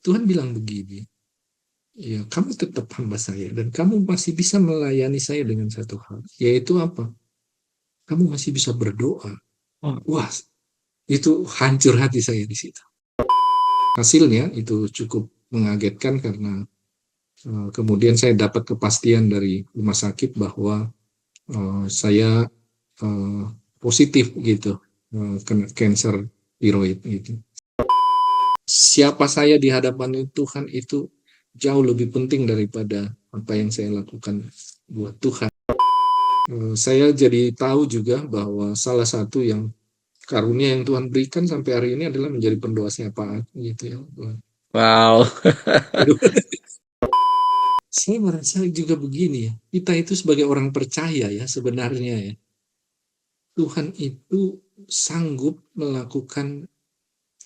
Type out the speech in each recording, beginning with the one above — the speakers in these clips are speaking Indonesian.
Tuhan bilang begini, ya kamu tetap hamba saya dan kamu masih bisa melayani saya dengan satu hal, yaitu apa? Kamu masih bisa berdoa. Wah, itu hancur hati saya di situ. Hasilnya itu cukup mengagetkan karena kemudian saya dapat kepastian dari rumah sakit bahwa saya eh, positif gitu, kena cancer tiroid gitu. Siapa saya di hadapan Tuhan itu jauh lebih penting daripada apa yang saya lakukan buat Tuhan. Saya jadi tahu juga bahwa salah satu yang karunia yang Tuhan berikan sampai hari ini adalah menjadi pendoa syafaat gitu ya Tuhan. Wow. Aduh, saya merasa juga begini ya. Kita itu sebagai orang percaya ya sebenarnya ya. Tuhan itu sanggup melakukan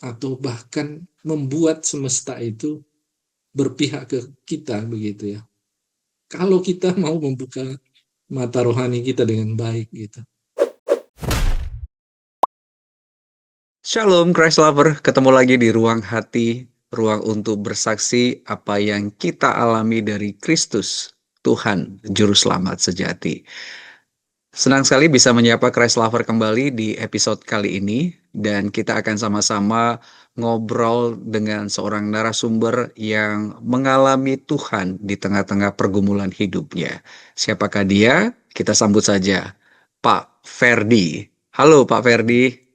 atau bahkan membuat semesta itu berpihak ke kita begitu ya. Kalau kita mau membuka mata rohani kita dengan baik gitu. Shalom Christ Lover, ketemu lagi di Ruang Hati, ruang untuk bersaksi apa yang kita alami dari Kristus, Tuhan, Juru Selamat sejati. Senang sekali bisa menyapa Christ Lover kembali di episode kali ini, dan kita akan sama-sama ngobrol dengan seorang narasumber yang mengalami Tuhan di tengah-tengah pergumulan hidupnya. Siapakah dia? Kita sambut saja, Pak Ferdi. Halo Pak Ferdi.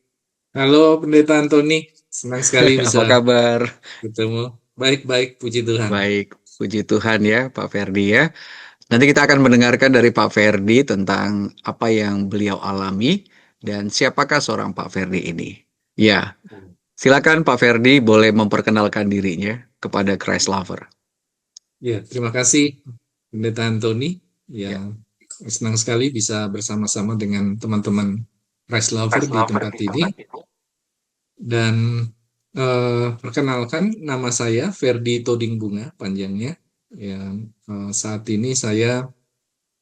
Halo Pendeta Antoni, senang sekali Apa bisa kabar? ketemu. Baik-baik, puji Tuhan. Baik, puji Tuhan ya Pak Ferdi ya. Nanti kita akan mendengarkan dari Pak Ferdi tentang apa yang beliau alami dan siapakah seorang Pak Ferdi ini. Ya, silakan Pak Ferdi boleh memperkenalkan dirinya kepada Christ Lover. Ya, terima kasih Pendeta Antoni. Ya, Ya. senang sekali bisa bersama-sama dengan teman-teman Rice Lover di tempat ini. Dan perkenalkan, nama saya Ferdi Toding Bunga, panjangnya. Ya, saat ini saya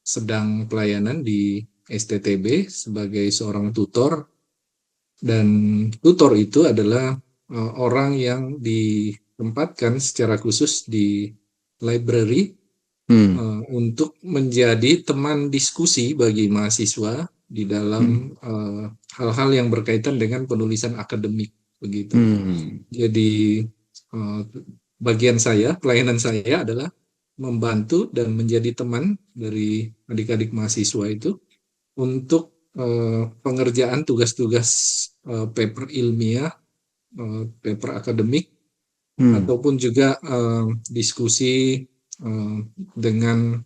sedang pelayanan di STTB sebagai seorang tutor. Dan tutor itu adalah orang yang ditempatkan secara khusus di library Hmm. untuk menjadi teman diskusi bagi mahasiswa di dalam Hmm. hal-hal yang berkaitan dengan penulisan akademik begitu. Hmm. Jadi eh, bagian saya, pelayanan saya adalah membantu dan menjadi teman dari adik-adik mahasiswa itu untuk pengerjaan tugas-tugas paper ilmiah, paper akademik, Hmm. ataupun juga diskusi dengan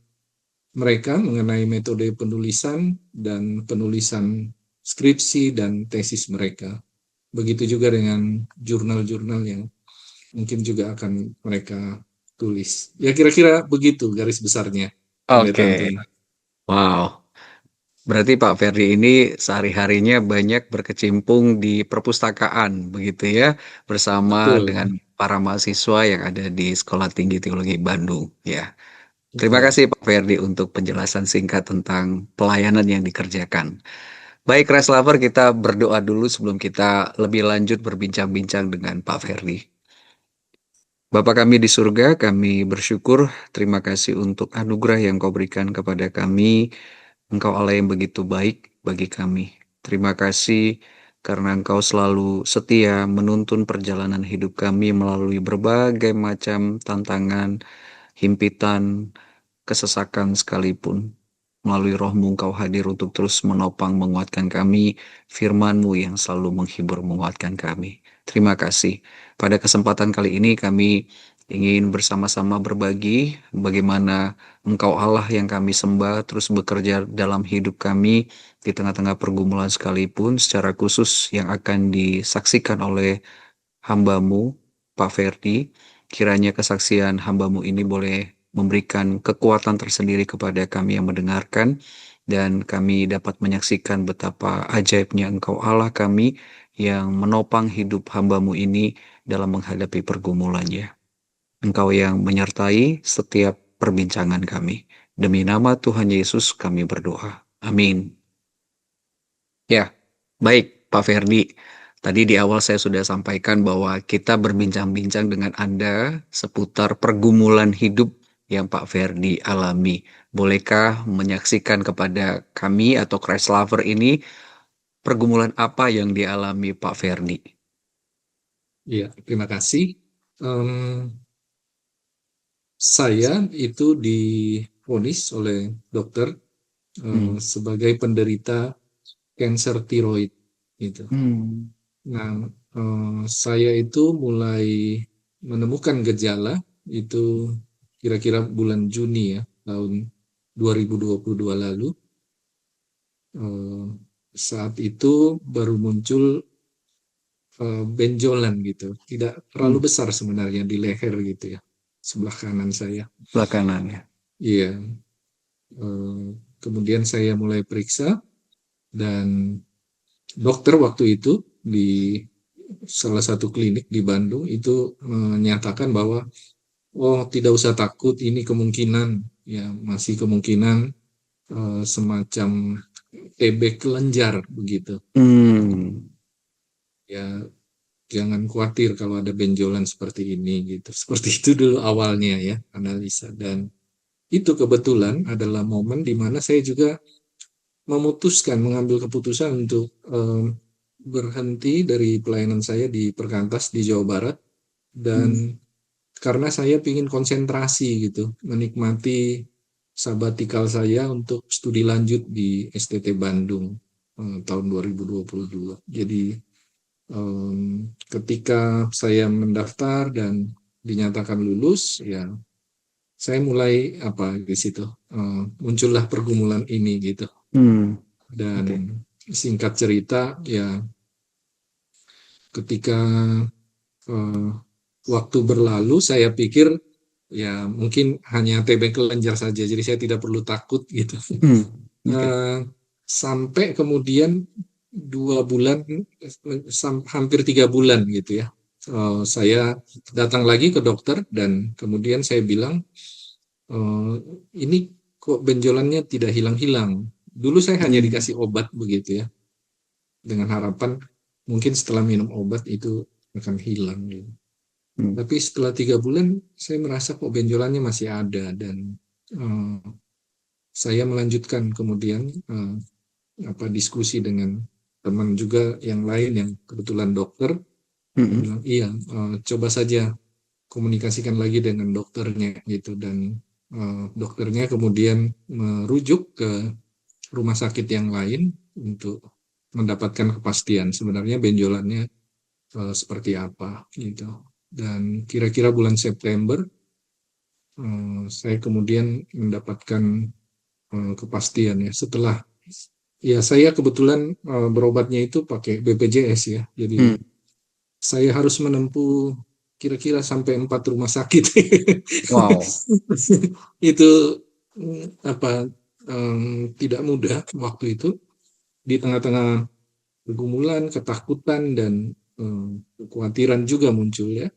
mereka mengenai metode penulisan dan penulisan skripsi dan tesis mereka. Begitu juga dengan jurnal-jurnal yang mungkin juga akan mereka tulis. Ya kira-kira begitu garis besarnya, Pendeta Oke. Antoni. Wow. Berarti Pak Ferdi ini sehari-harinya banyak berkecimpung di perpustakaan, begitu ya, bersama Betul, dengan para mahasiswa yang ada di Sekolah Tinggi Teologi Bandung, ya. Terima betul. kasih Pak Ferdi untuk penjelasan singkat tentang pelayanan yang dikerjakan. Baik, Res Lover, kita berdoa dulu sebelum kita lebih lanjut berbincang-bincang dengan Pak Ferdi. Bapa kami di surga, kami bersyukur, terima kasih untuk anugerah yang kau berikan kepada kami. Engkau Allah yang begitu baik bagi kami. Terima kasih karena Engkau selalu setia menuntun perjalanan hidup kami melalui berbagai macam tantangan, himpitan, kesesakan sekalipun. Melalui rohmu Engkau hadir untuk terus menopang, menguatkan kami, firman-Mu yang selalu menghibur, menguatkan kami. Terima kasih. Pada kesempatan kali ini kami ingin bersama-sama berbagi bagaimana Engkau Allah yang kami sembah terus bekerja dalam hidup kami di tengah-tengah pergumulan sekalipun, secara khusus yang akan disaksikan oleh hamba-Mu, Pak Ferdi. Kiranya kesaksian hamba-Mu ini boleh memberikan kekuatan tersendiri kepada kami yang mendengarkan, dan kami dapat menyaksikan betapa ajaibnya Engkau Allah kami yang menopang hidup hamba-Mu ini dalam menghadapi pergumulannya. Engkau yang menyertai setiap perbincangan kami. Demi nama Tuhan Yesus kami berdoa. Amin. Ya, baik Pak Ferdi. Tadi di awal saya sudah sampaikan bahwa kita berbincang-bincang dengan Anda seputar pergumulan hidup yang Pak Ferdi alami. Bolehkah menyaksikan kepada kami atau Christ Lover ini pergumulan apa yang dialami Pak Ferdi? Iya, terima kasih. Em, saya itu divonis oleh dokter Hmm. sebagai penderita kanker tiroid gitu. Hmm. Nah, saya itu mulai menemukan gejala itu kira-kira bulan Juni ya, tahun 2022 lalu. Eh, saat itu baru muncul benjolan gitu, tidak terlalu Hmm. besar sebenarnya di leher gitu ya, sebelah kanan saya. Belakangan ya. Iya, eh, kemudian saya mulai periksa dan dokter waktu itu di salah satu klinik di Bandung itu menyatakan bahwa oh tidak usah takut, ini kemungkinan ya masih kemungkinan semacam TB kelenjar begitu. Hmm. Ya jangan khawatir kalau ada benjolan seperti ini gitu. Seperti itu dulu awalnya ya analisa, dan itu kebetulan adalah momen di mana saya juga memutuskan mengambil keputusan untuk berhenti dari pelayanan saya di Perkantas di Jawa Barat, dan Hmm. karena saya ingin konsentrasi gitu, menikmati sabatikal saya untuk studi lanjut di STT Bandung tahun 2022. Jadi ketika saya mendaftar dan dinyatakan lulus, ya saya mulai apa di situ muncullah pergumulan ini gitu. Hmm. Dan Oke. singkat cerita, ya ketika eh, waktu berlalu, saya pikir ya mungkin hanya TB kelenjar saja, jadi saya tidak perlu takut gitu. Hmm. Oke. Eh, sampai kemudian 2 bulan, hampir 3 bulan gitu ya. Saya datang lagi ke dokter dan kemudian saya bilang, "Eh, ini kok benjolannya tidak hilang-hilang. Dulu saya hanya Hmm. dikasih obat begitu ya, dengan harapan mungkin setelah minum obat itu akan hilang gitu. Hmm. Tapi setelah 3 bulan, saya merasa kok benjolannya masih ada, dan eh, saya melanjutkan kemudian apa diskusi dengan teman juga yang lain yang kebetulan dokter. Saya Hmm. bilang iya, coba saja komunikasikan lagi dengan dokternya gitu, dan dokternya kemudian merujuk ke rumah sakit yang lain untuk mendapatkan kepastian sebenarnya benjolannya seperti apa gitu. Dan kira-kira bulan September saya kemudian mendapatkan kepastian ya, setelah ya saya kebetulan berobatnya itu pakai BPJS ya. Hmm. Jadi saya harus menempuh kira-kira sampai 4 rumah sakit. Wow. Itu apa tidak mudah waktu itu, di tengah-tengah pergumulan, ketakutan dan kekhawatiran juga muncul ya.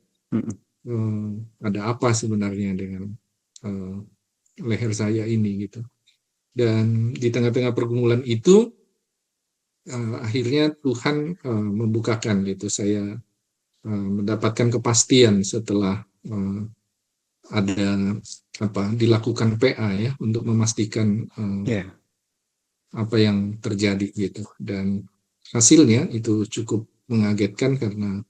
Hmm. Ada apa sebenarnya dengan eh, leher saya ini gitu. Dan di tengah-tengah pergumulan itu akhirnya Tuhan membukakan gitu. Saya mendapatkan kepastian setelah ada apa dilakukan PA ya untuk memastikan Ya. apa yang terjadi gitu. Dan hasilnya itu cukup mengagetkan karena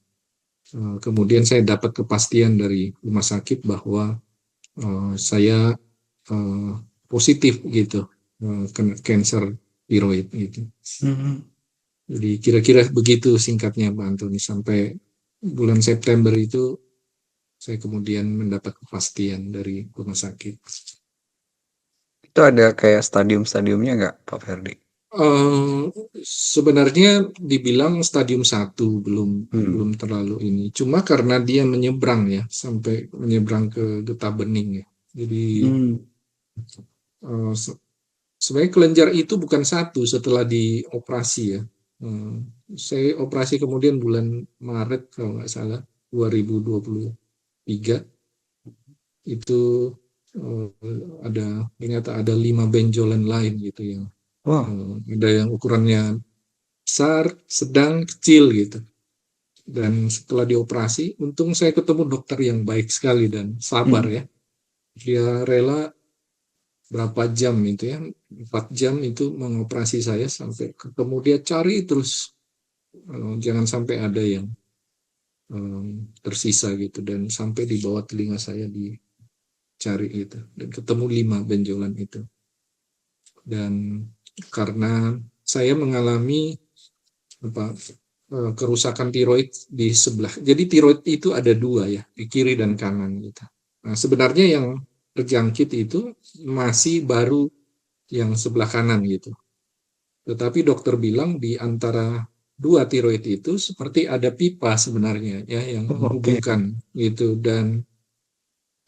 kemudian saya dapat kepastian dari rumah sakit bahwa saya eh, positif gitu kena cancer tiroid gitu. Hmm. Jadi kira-kira begitu singkatnya Pak Antoni. Sampai bulan September itu saya kemudian mendapat kepastian dari rumah sakit. Itu ada kayak stadium-stadiumnya nggak, Pak Ferdi? Eh, sebenarnya dibilang stadium 1, belum Hmm. belum terlalu ini. Cuma karena dia menyeberang ya, sampai menyeberang ke getah bening ya. Jadi Hmm. eh, sebenarnya kelenjar itu bukan satu setelah dioperasi ya. Eh, saya operasi kemudian bulan Maret kalau nggak salah 2023 itu eh, ternyata ada 5 benjolan lain gitu yang Wow. ada yang ukurannya besar, sedang, kecil gitu. Dan setelah dioperasi, untung saya ketemu dokter yang baik sekali dan sabar Mm. ya. Dia rela berapa jam itu ya, 4 jam itu mengoperasi saya sampai ketemu, dia cari terus, jangan sampai ada yang tersisa gitu, dan sampai di bawah telinga saya dicari gitu, dan ketemu 5 benjolan itu. Dan karena saya mengalami apa, kerusakan tiroid di sebelah. Jadi tiroid itu ada 2 ya, di kiri dan kanan gitu. Nah, sebenarnya yang terjangkit itu masih baru yang sebelah kanan gitu. Tetapi dokter bilang di antara 2 tiroid itu seperti ada pipa sebenarnya ya yang Oh, oke. menghubungkan gitu, dan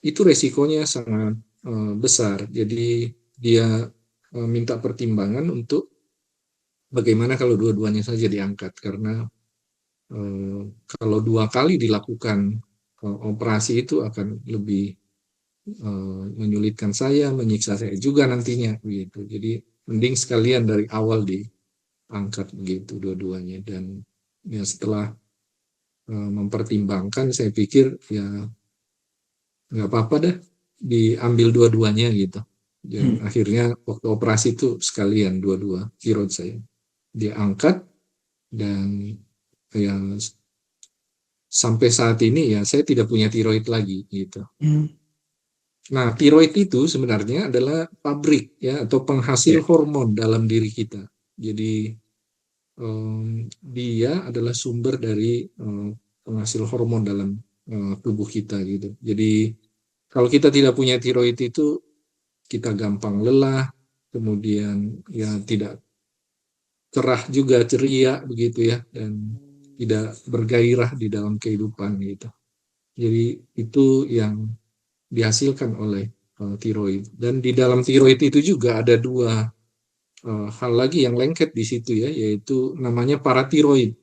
itu resikonya sangat besar. Jadi dia minta pertimbangan untuk bagaimana kalau dua-duanya saja diangkat, karena kalau 2 kali dilakukan operasi itu akan lebih menyulitkan saya, menyiksa saya juga nantinya begitu. Jadi mending sekalian dari awal diangkat begitu dua-duanya. Dan ya setelah mempertimbangkan, saya pikir ya nggak apa-apa dah diambil dua-duanya gitu. Dan Mm. akhirnya waktu operasi itu sekalian dua-dua tiroid saya diangkat. Dan ya sampai saat ini ya saya tidak punya tiroid lagi gitu. Mm. Nah, tiroid itu sebenarnya adalah pabrik ya, atau penghasil Ya. hormon dalam diri kita. Jadi dia adalah sumber dari penghasil hormon dalam tubuh kita gitu. Jadi kalau kita tidak punya tiroid itu, kita gampang lelah, kemudian ya tidak cerah juga, ceria begitu ya, dan tidak bergairah di dalam kehidupan gitu. Jadi itu yang dihasilkan oleh tiroid. Dan di dalam tiroid itu juga ada 2 hal lagi yang lengket di situ ya, yaitu namanya paratiroid.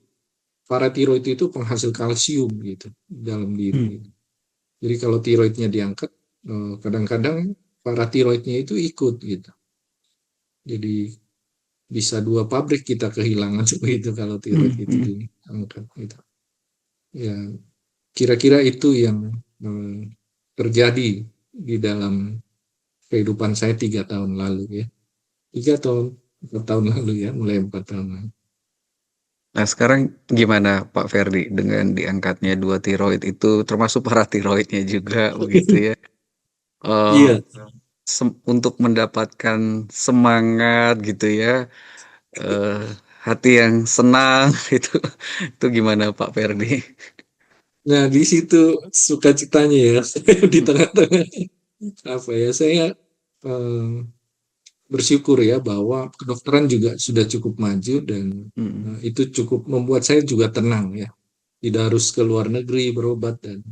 Paratiroid itu penghasil kalsium gitu dalam Mm. diri. Jadi kalau tiroidnya diangkat, kadang-kadang paratiroidnya itu ikut gitu. Jadi bisa 2 pabrik kita kehilangan seperti itu kalau tiroid Mm. itu Mm. diangkat gitu. Ya, kira-kira itu yang terjadi di dalam kehidupan saya 3 tahun lalu ya. 3 tahun, 4 tahun lalu ya, mulai 4 tahun lalu. Nah, sekarang gimana Pak Ferdi dengan diangkatnya 2 tiroid itu, termasuk paratiroidnya juga begitu ya? Eh, Iya. untuk mendapatkan semangat gitu ya, eh, hati yang senang itu gimana Pak Ferdi? Nah, di situ sukacitanya ya, di tengah-tengah apa ya, saya eh, bersyukur ya bahwa kedokteran juga sudah cukup maju, dan Mm. itu cukup membuat saya juga tenang ya. Tidak harus ke luar negeri berobat dan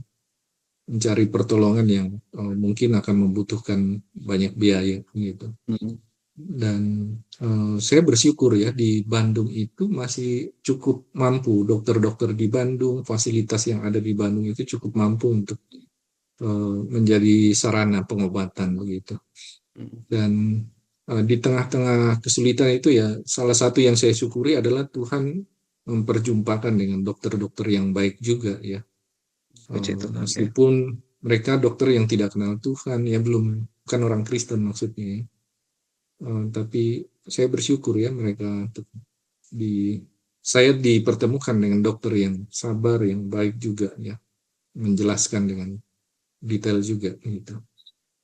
mencari pertolongan yang mungkin akan membutuhkan banyak biaya gitu. Mm. Dan saya bersyukur ya di Bandung itu masih cukup mampu, dokter-dokter di Bandung, fasilitas yang ada di Bandung itu cukup mampu untuk menjadi sarana pengobatan begitu. Mm. Dan di tengah-tengah kesulitan itu ya, salah satu yang saya syukuri adalah Tuhan memperjumpakan dengan dokter-dokter yang baik juga ya. Puji Tuhan ya. Meskipun mereka dokter yang tidak kenal Tuhan ya, belum, bukan orang Kristen maksudnya ya. Tapi saya bersyukur ya, mereka di saya dipertemukan dengan dokter yang sabar, yang baik juga ya, menjelaskan dengan detail juga gitu.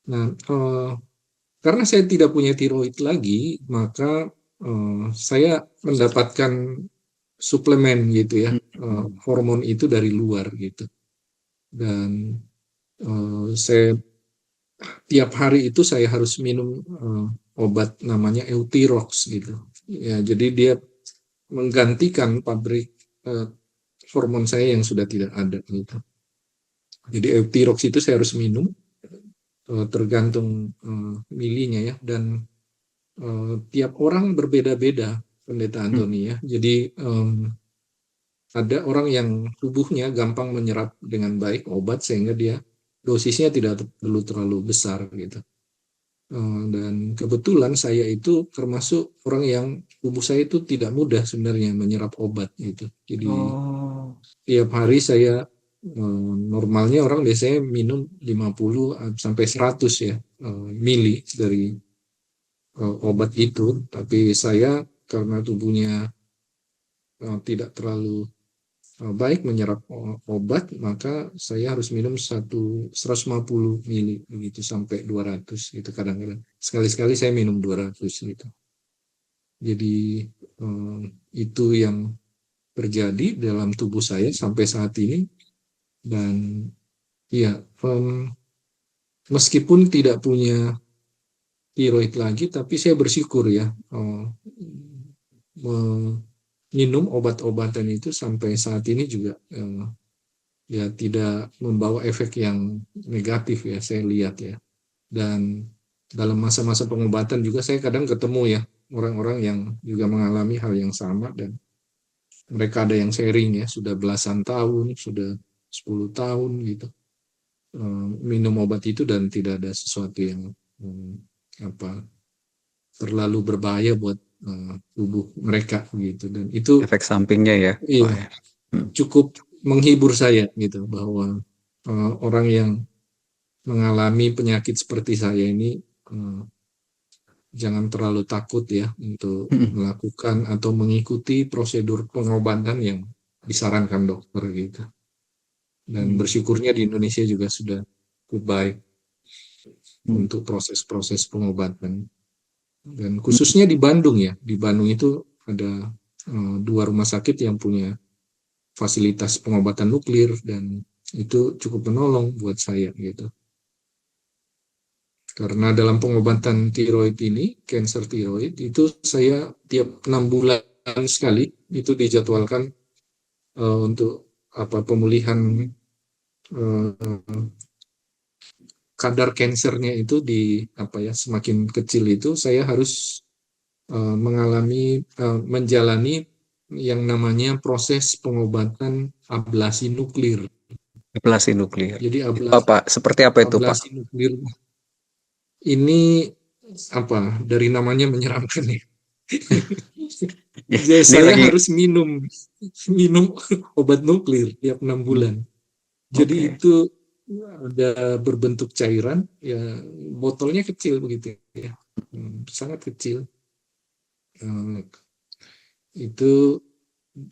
Nah, karena saya tidak punya tiroid lagi, maka saya mendapatkan suplemen gitu ya, Mm. hormon itu dari luar gitu. Dan saya tiap hari itu saya harus minum obat namanya Euthyrox gitu. Ya, jadi dia menggantikan pabrik eh, hormon saya yang sudah tidak ada gitu. Jadi Euthyrox itu saya harus minum tergantung milinya ya, dan tiap orang berbeda-beda, Pendeta Mm. Antoni ya. Jadi ada orang yang tubuhnya gampang menyerap dengan baik obat sehingga dia dosisnya tidak perlu terlalu besar gitu. Dan kebetulan saya itu termasuk orang yang tubuh saya itu tidak mudah sebenarnya menyerap obat gitu. Jadi Oh. tiap hari saya normalnya orang biasanya minum 50 sampai 100 ya mili dari obat itu, tapi saya karena tubuhnya tidak terlalu baik menyerap obat, maka saya harus minum 150 mili begitu sampai 200 gitu kadang-kadang. Sekali-sekali saya minum 200 gitu. Jadi eh, itu yang terjadi dalam tubuh saya sampai saat ini. Dan ya, meskipun tidak punya tiroid lagi, tapi saya bersyukur ya minum obat-obatan itu sampai saat ini juga ya tidak membawa efek yang negatif ya, saya lihat ya. Dan dalam masa-masa pengobatan juga saya kadang ketemu ya orang-orang yang juga mengalami hal yang sama, dan mereka ada yang sharing ya sudah belasan tahun, sudah 10 tahun gitu minum obat itu dan tidak ada sesuatu yang apa terlalu berbahaya buat tubuh mereka gitu, dan itu Efek sampingnya ya, Pak iya ya. Hmm. cukup menghibur saya gitu bahwa orang yang mengalami penyakit seperti saya ini eh, jangan terlalu takut ya untuk Mm-mm. melakukan atau mengikuti prosedur pengobatan yang disarankan dokter gitu. Dan Hmm. bersyukurnya di Indonesia juga sudah cukup baik Hmm. untuk proses-proses pengobatan. Dan khususnya di Bandung ya, di Bandung itu ada dua rumah sakit yang punya fasilitas pengobatan nuklir, dan itu cukup menolong buat saya gitu. Karena dalam pengobatan tiroid ini, kanker tiroid itu saya tiap 6 bulan sekali itu dijadwalkan untuk apa pemulihan eh, kadar kansernya itu di apa ya semakin kecil itu saya harus menjalani yang namanya proses pengobatan ablasi nuklir. Ablasi nuklir. Jadi Itu apa? Seperti apa itu, Pak? ablasi nuklir ini apa dari namanya menyeramkan ya. Ya, Jadi ini saya lagi harus minum minum obat nuklir tiap 6 bulan. Jadi oke. itu ada berbentuk cairan, ya botolnya kecil begitu ya, sangat kecil. Eh, itu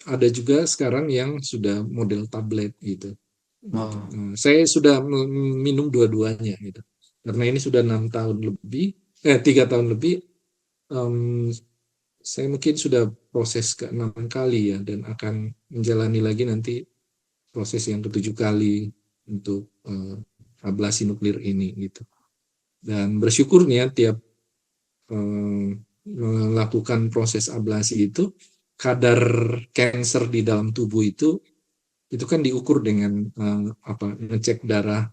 ada juga sekarang yang sudah model tablet gitu. Gitu. Oh, Saya sudah minum dua-duanya gitu. Karena ini sudah 6 tahun lebih, 3 tahun lebih, em, saya mungkin sudah proses ke-6 kali ya, dan akan menjalani lagi nanti proses yang ke-7 kali untuk ablasi nuklir ini gitu. Dan bersyukurnya tiap melakukan proses ablasi itu kadar kanker di dalam tubuh itu kan diukur dengan apa ngecek darah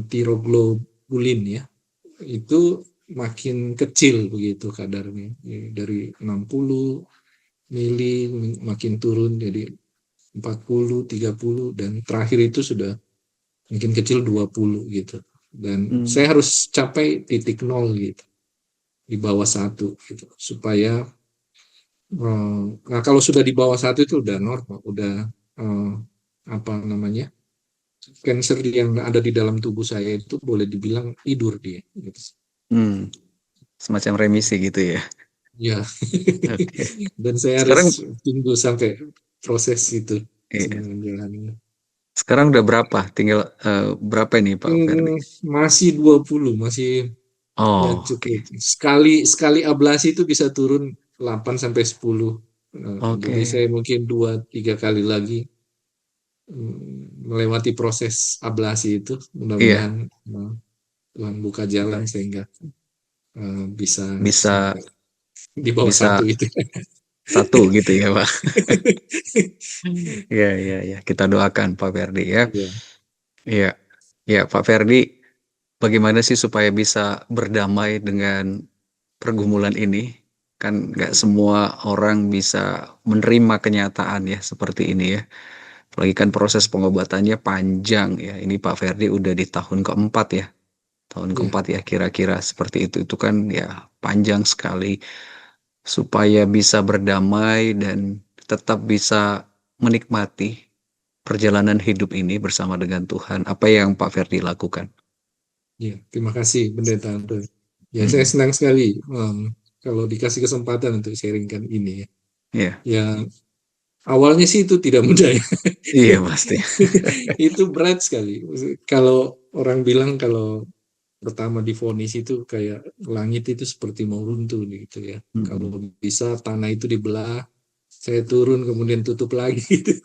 tiroglobulin ya, itu makin kecil begitu kadarnya dari 60 mili makin turun jadi 40 30 dan terakhir itu sudah makin kecil 20 gitu, dan hmm. saya harus capai titik nol gitu di bawah satu gitu supaya nah kalau sudah di bawah satu itu udah normal, udah eh, apa namanya cancer yang ada di dalam tubuh saya itu boleh dibilang tidur dia gitu. Hmm. Semacam remisi gitu ya. Ya. Oke. Dan saya Sekarang harus tunggu sampai proses itu iya. menjalani. Sekarang udah berapa? Tinggal berapa ini, Pak Ferdi? Masih 20, masih ya Oh, cukup. oke. Sekali sekali ablasi itu bisa turun 8 sampai 10. Jadi Oke. saya mungkin 2 3 kali lagi melewati proses ablasi itu. Iya, Mudah-mudahan Tuhan buka jalan sehingga bisa bisa sampai di bawah satu bisa itu. satu gitu ya, Pak. Iya, iya, iya. Kita doakan Pak Ferdi ya. Iya, Iya. Ya, Pak Ferdi, bagaimana sih supaya bisa berdamai dengan pergumulan ini? Kan nggak semua orang bisa menerima kenyataan ya seperti ini ya. Apalagi kan proses pengobatannya panjang ya. Ini Pak Ferdi udah di tahun keempat ya. Tahun iya, keempat ya kira-kira seperti itu. Itu kan ya panjang sekali supaya bisa berdamai dan tetap bisa menikmati perjalanan hidup ini bersama dengan Tuhan, apa yang Pak Ferdi lakukan? Ya, terima kasih Pendeta Andre. Ya, saya Hmm, senang sekali kalau dikasih kesempatan untuk sharingkan ini ya. iya, Ya, awalnya sih itu tidak mudah ya. iya pasti. Itu berat sekali. Kalau orang bilang kalau pertama divonis itu kayak langit itu seperti mau runtuh gitu ya. Kalau Mm-mm. bisa tanah itu dibelah, saya turun kemudian tutup lagi gitu.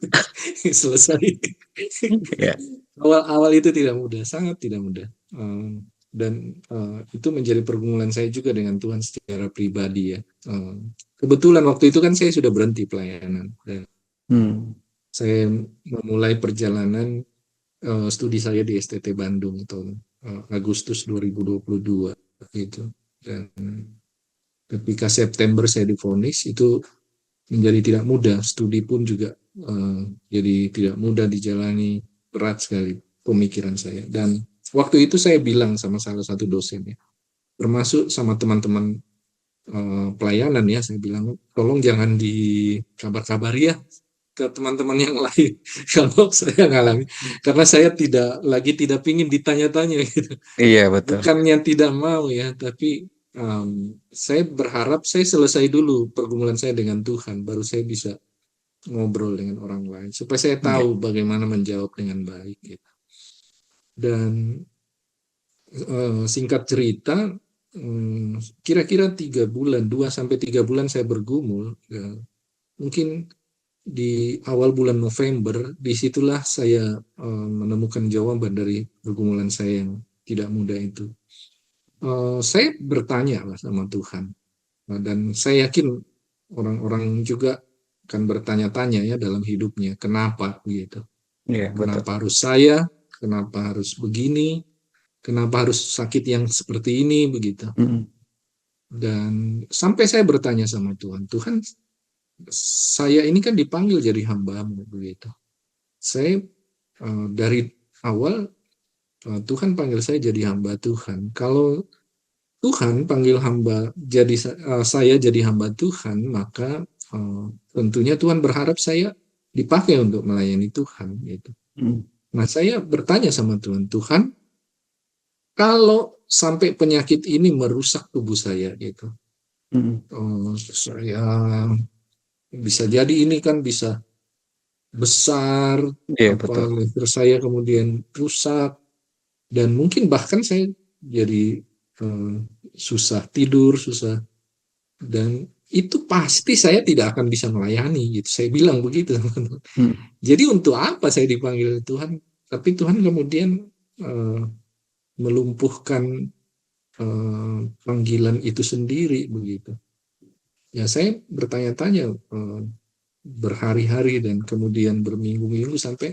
Selesai. Iya, Awal-awal itu tidak mudah, sangat tidak mudah. Dan itu menjadi pergumulan saya juga dengan Tuhan secara pribadi ya. Kebetulan waktu itu kan saya sudah berhenti pelayanan dan hmm, saya memulai perjalanan studi saya di STT Bandung tahun Agustus 2022 gitu. Dan ketika September saya divonis itu menjadi tidak mudah, studi pun juga jadi tidak mudah dijalani, berat sekali pemikiran saya. Dan waktu itu saya bilang sama salah satu dosen ya, termasuk sama teman-teman pelayanan ya, saya bilang tolong jangan dikabar-kabari ya ke teman-teman yang lain kalau saya ngalami, karena saya tidak ingin ditanya-tanya gitu. iya betul. Bukannya tidak mau ya, tapi saya berharap saya selesai dulu pergumulan saya dengan Tuhan, baru saya bisa ngobrol dengan orang lain supaya saya Iya, tahu bagaimana menjawab dengan baik gitu. Dan singkat cerita, kira-kira 3 bulan, 2 sampai 3 bulan saya bergumul. Ya, mungkin di awal bulan November, disitulah saya menemukan jawaban dari pergumulan saya yang tidak mudah itu. Saya bertanya lah sama Tuhan. Nah, dan saya yakin orang-orang juga akan bertanya-tanya ya dalam hidupnya, kenapa gitu? iya betul. Kenapa harus saya? Kenapa harus begini? Kenapa harus sakit yang seperti ini begitu? Mm-mm. Dan sampai saya bertanya sama Tuhan, Tuhan, saya ini kan dipanggil jadi hamba-Mu begitu. Saya dari awal Tuhan panggil saya jadi hamba Tuhan. Kalau Tuhan panggil hamba jadi saya jadi hamba Tuhan, maka tentunya Tuhan berharap saya dipakai untuk melayani Tuhan gitu. Mm-mm. Nah, saya bertanya sama Tuhan, Tuhan, kalau sampai penyakit ini merusak tubuh saya gitu, Mm-mm. saya bisa jadi ini kan bisa besar, Iya apa betul. leher saya kemudian rusak dan mungkin bahkan saya jadi eh, susah tidur, susah, dan itu pasti saya tidak akan bisa melayani gitu. Saya bilang begitu. Mm. Jadi untuk apa saya dipanggil Tuhan? Tapi Tuhan kemudian eh, melumpuhkan panggilan itu sendiri begitu. Ya saya bertanya-tanya berhari-hari dan kemudian berminggu-minggu sampai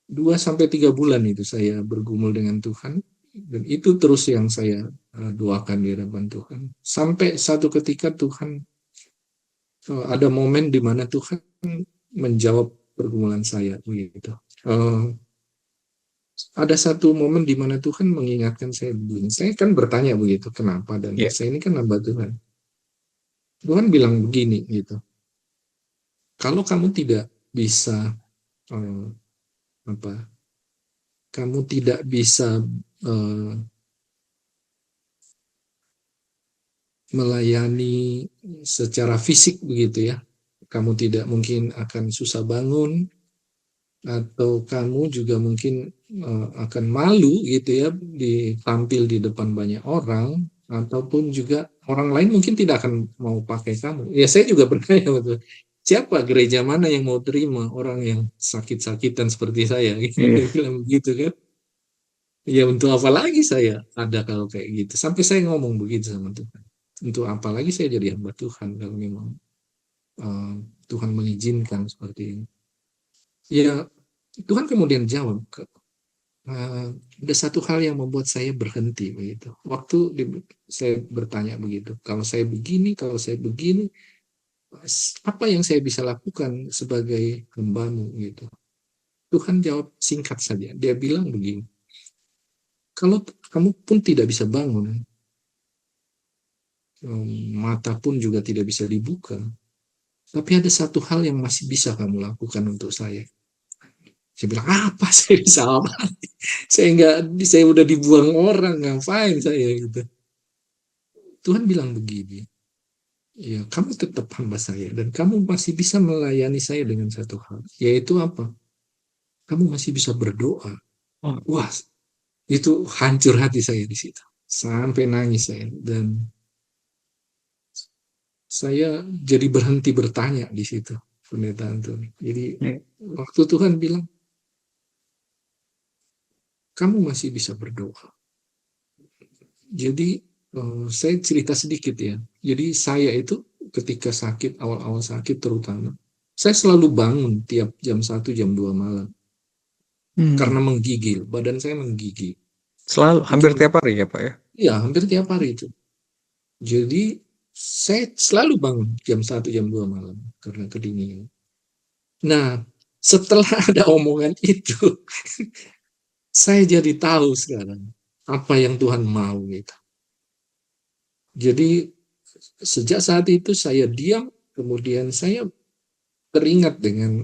2 sampai 3 bulan itu saya bergumul dengan Tuhan, dan itu terus yang saya doakan di hadapan Tuhan sampai satu ketika Tuhan ada momen di mana Tuhan menjawab pergumulan saya begitu. Ada satu momen di mana Tuhan mengingatkan saya begini. Saya kan bertanya begitu, kenapa? Dan Iya. saya ini kan hamba Tuhan. Tuhan bilang begini gitu. Kalau kamu tidak bisa eh, apa? Kamu tidak bisa eh, melayani secara fisik begitu ya. Kamu tidak mungkin akan susah bangun, atau kamu juga mungkin akan malu gitu ya ditampil di depan banyak orang, ataupun juga orang lain mungkin tidak akan mau pakai kamu. Ya saya juga bertanya betul. Siapa gereja mana yang mau terima orang yang sakit-sakitan seperti saya? Iya. Dia bilang begitu kan. Ya untuk apa lagi saya ada kalau kayak gitu. Sampai saya ngomong begitu sama Tuhan. Untuk apa lagi saya jadi hamba Tuhan kalau memang uh, Tuhan mengizinkan seperti ini. Ya Tuhan kemudian jawab, uh, ada satu hal yang membuat saya berhenti begitu. Saya bertanya begitu, kalau saya begini, kalau saya begini, apa yang saya bisa lakukan sebagai hambamu gitu. Tuhan jawab singkat saja. Dia bilang begini, kalau kamu pun tidak bisa bangun, mata pun juga tidak bisa dibuka, Tapi ada satu hal yang masih bisa kamu lakukan untuk saya. Saya bilang, apa saya bisa apa? Saya nggak, saya udah dibuang orang, ngapain saya gitu. Tuhan bilang begini, ya kamu tetap hamba saya dan kamu masih bisa melayani saya dengan satu hal, yaitu apa? Kamu masih bisa berdoa. Wah, itu hancur hati saya di situ. Sampai nangis saya. Dan saya jadi berhenti bertanya di situ, pendeta Antoni. Jadi Iya. waktu Tuhan bilang, kamu masih bisa berdoa. Jadi saya cerita sedikit ya. Jadi saya itu ketika sakit, awal-awal sakit terutama, saya selalu bangun tiap jam 1, jam 2 malam. Karena menggigil, badan saya menggigil. Selalu, hampir Itu tiap hari ya Pak ya? ya hampir tiap hari itu. Jadi saya selalu bangun jam 1, jam 2 malam karena kedinginan. Nah, setelah ada omongan itu, saya jadi tahu sekarang apa yang Tuhan mau gitu. Jadi sejak saat itu saya diam, kemudian saya teringat dengan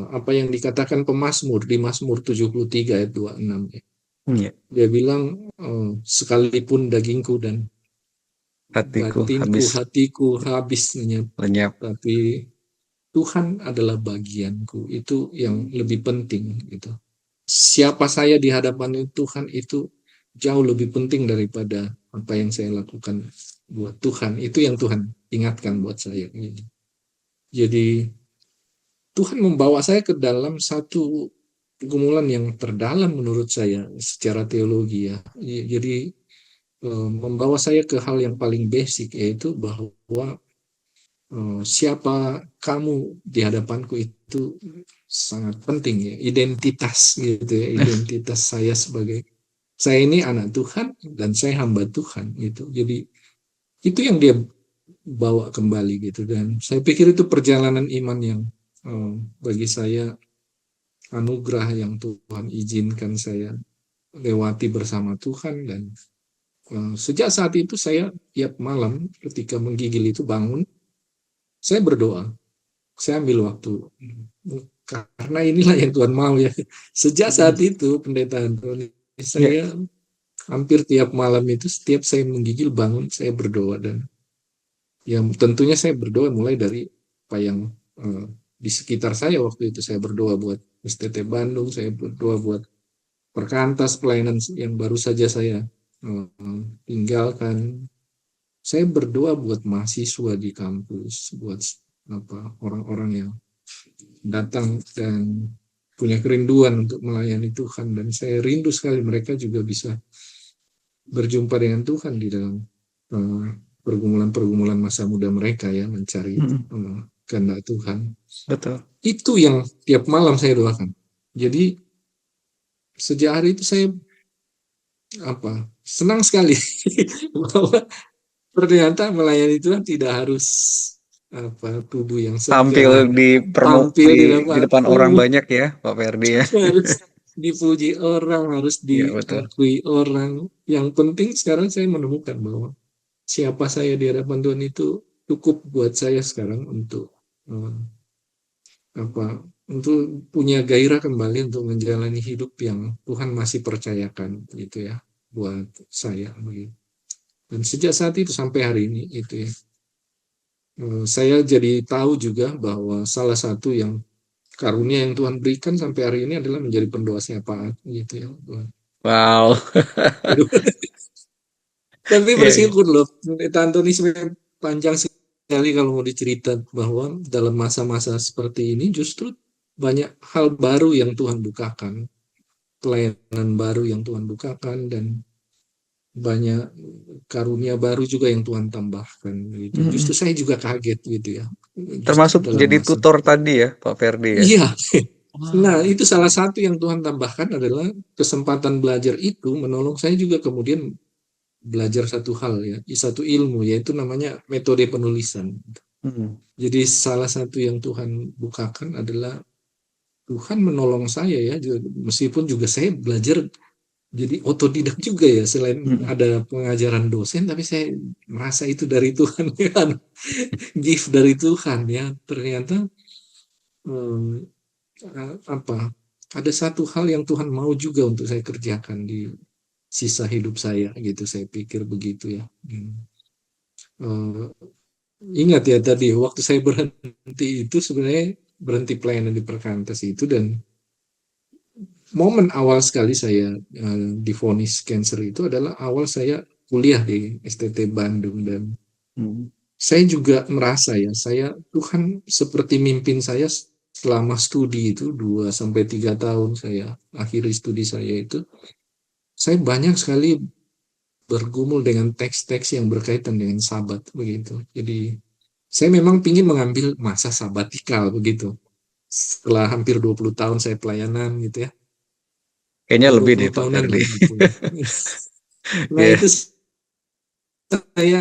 apa yang dikatakan pemazmur di Mazmur 73 ayat 26 ya. Iya. Dia bilang sekalipun dagingku dan Hatiku batinku, habis hatiku habis lenyap, lenyap. tapi Tuhan adalah bagianku. Itu yang lebih penting gitu. Siapa saya di hadapan Tuhan itu jauh lebih penting daripada apa yang saya lakukan buat Tuhan. Itu yang Tuhan ingatkan buat saya gitu. Jadi Tuhan membawa saya ke dalam satu pergumulan yang terdalam menurut saya secara teologi ya. Jadi membawa saya ke hal yang paling basic, yaitu bahwa siapa kamu di hadapanku itu sangat penting ya, identitas gitu ya, identitas saya sebagai, saya ini anak Tuhan dan saya hamba Tuhan gitu. Jadi itu yang dia bawa kembali gitu, dan saya pikir itu perjalanan iman yang bagi saya anugerah yang Tuhan izinkan saya lewati bersama Tuhan. Dan sejak saat itu saya tiap malam ketika menggigil itu bangun, saya berdoa, saya ambil waktu, karena inilah yang Tuhan mau ya. Sejak saat itu pendeta Antoni, Ya, saya hampir tiap malam itu, setiap saya menggigil bangun saya berdoa. Dan yang tentunya saya berdoa mulai dari apa yang di sekitar saya waktu itu. Saya berdoa buat STT Bandung, saya berdoa buat perkantas pelayanan yang baru saja saya tinggalkan. Saya berdoa buat mahasiswa di kampus, buat apa orang-orang yang datang dan punya kerinduan untuk melayani Tuhan, dan saya rindu sekali mereka juga bisa berjumpa dengan Tuhan di dalam pergumulan-pergumulan masa muda mereka ya, mencari kehendak Tuhan. betul. Itu yang tiap malam saya doakan. Jadi sejak hari itu saya senang sekali bahwa ternyata melayani Tuhan tidak harus tubuh yang Tampil segar, di tampil di depan depan orang umum, banyak ya, Pak Ferdi ya. harus dipuji orang, harus Iya, betul. diakui orang. Yang penting sekarang saya menemukan bahwa siapa saya di hadapan Tuhan itu cukup buat saya sekarang untuk eh, apa untuk punya gairah kembali untuk menjalani hidup yang Tuhan masih percayakan gitu ya buat saya begitu. Dan sejak saat itu sampai hari ini itu ya, saya jadi tahu juga bahwa salah satu yang karunia yang Tuhan berikan sampai hari ini adalah menjadi pendoa syafaat gitu ya Tuhan. Wow. Tapi Iya, iya. bersyukur loh, Tante ini sebenarnya panjang sekali kalau mau dicerita, bahwa dalam masa-masa seperti ini justru banyak hal baru yang Tuhan bukakan, pelayanan baru yang Tuhan bukakan, dan banyak karunia baru juga yang Tuhan tambahkan gitu. Justru Mm-mm. saya juga kaget gitu ya. Justru Termasuk dalam jadi masa. tutor tadi ya, Pak Ferdi ya. Iya. Nah, Wow. itu salah satu yang Tuhan tambahkan adalah kesempatan belajar itu menolong saya juga kemudian belajar satu hal ya, satu ilmu, yaitu namanya metode penulisan. Mm. Jadi salah satu yang Tuhan bukakan adalah Tuhan menolong saya ya, meskipun juga saya belajar Jadi otodidak juga ya, selain Mm-mm. ada pengajaran dosen, tapi saya merasa itu dari Tuhan kan, gift dari Tuhan ya. Ternyata em, apa? Ada satu hal yang Tuhan mau juga untuk saya kerjakan di sisa hidup saya gitu. Saya pikir begitu ya. Eh, Ingat ya tadi waktu saya berhenti itu sebenarnya berhenti pelayanan di Perkantas itu, dan momen awal sekali saya divonis cancer itu adalah awal saya kuliah di STT Bandung, dan Mm. saya juga merasa ya, saya Tuhan seperti mimpin saya selama studi itu 2 sampai 3 tahun saya akhiri studi saya itu, saya banyak sekali bergumul dengan teks-teks yang berkaitan dengan sabat begitu. Jadi saya memang ingin mengambil masa sabatikal begitu. Setelah hampir 20 tahun saya pelayanan gitu ya. Kayaknya Atau dua lebih deh puluh Pak tahunan Ferdi. lah gitu. Nah Ya. itu saya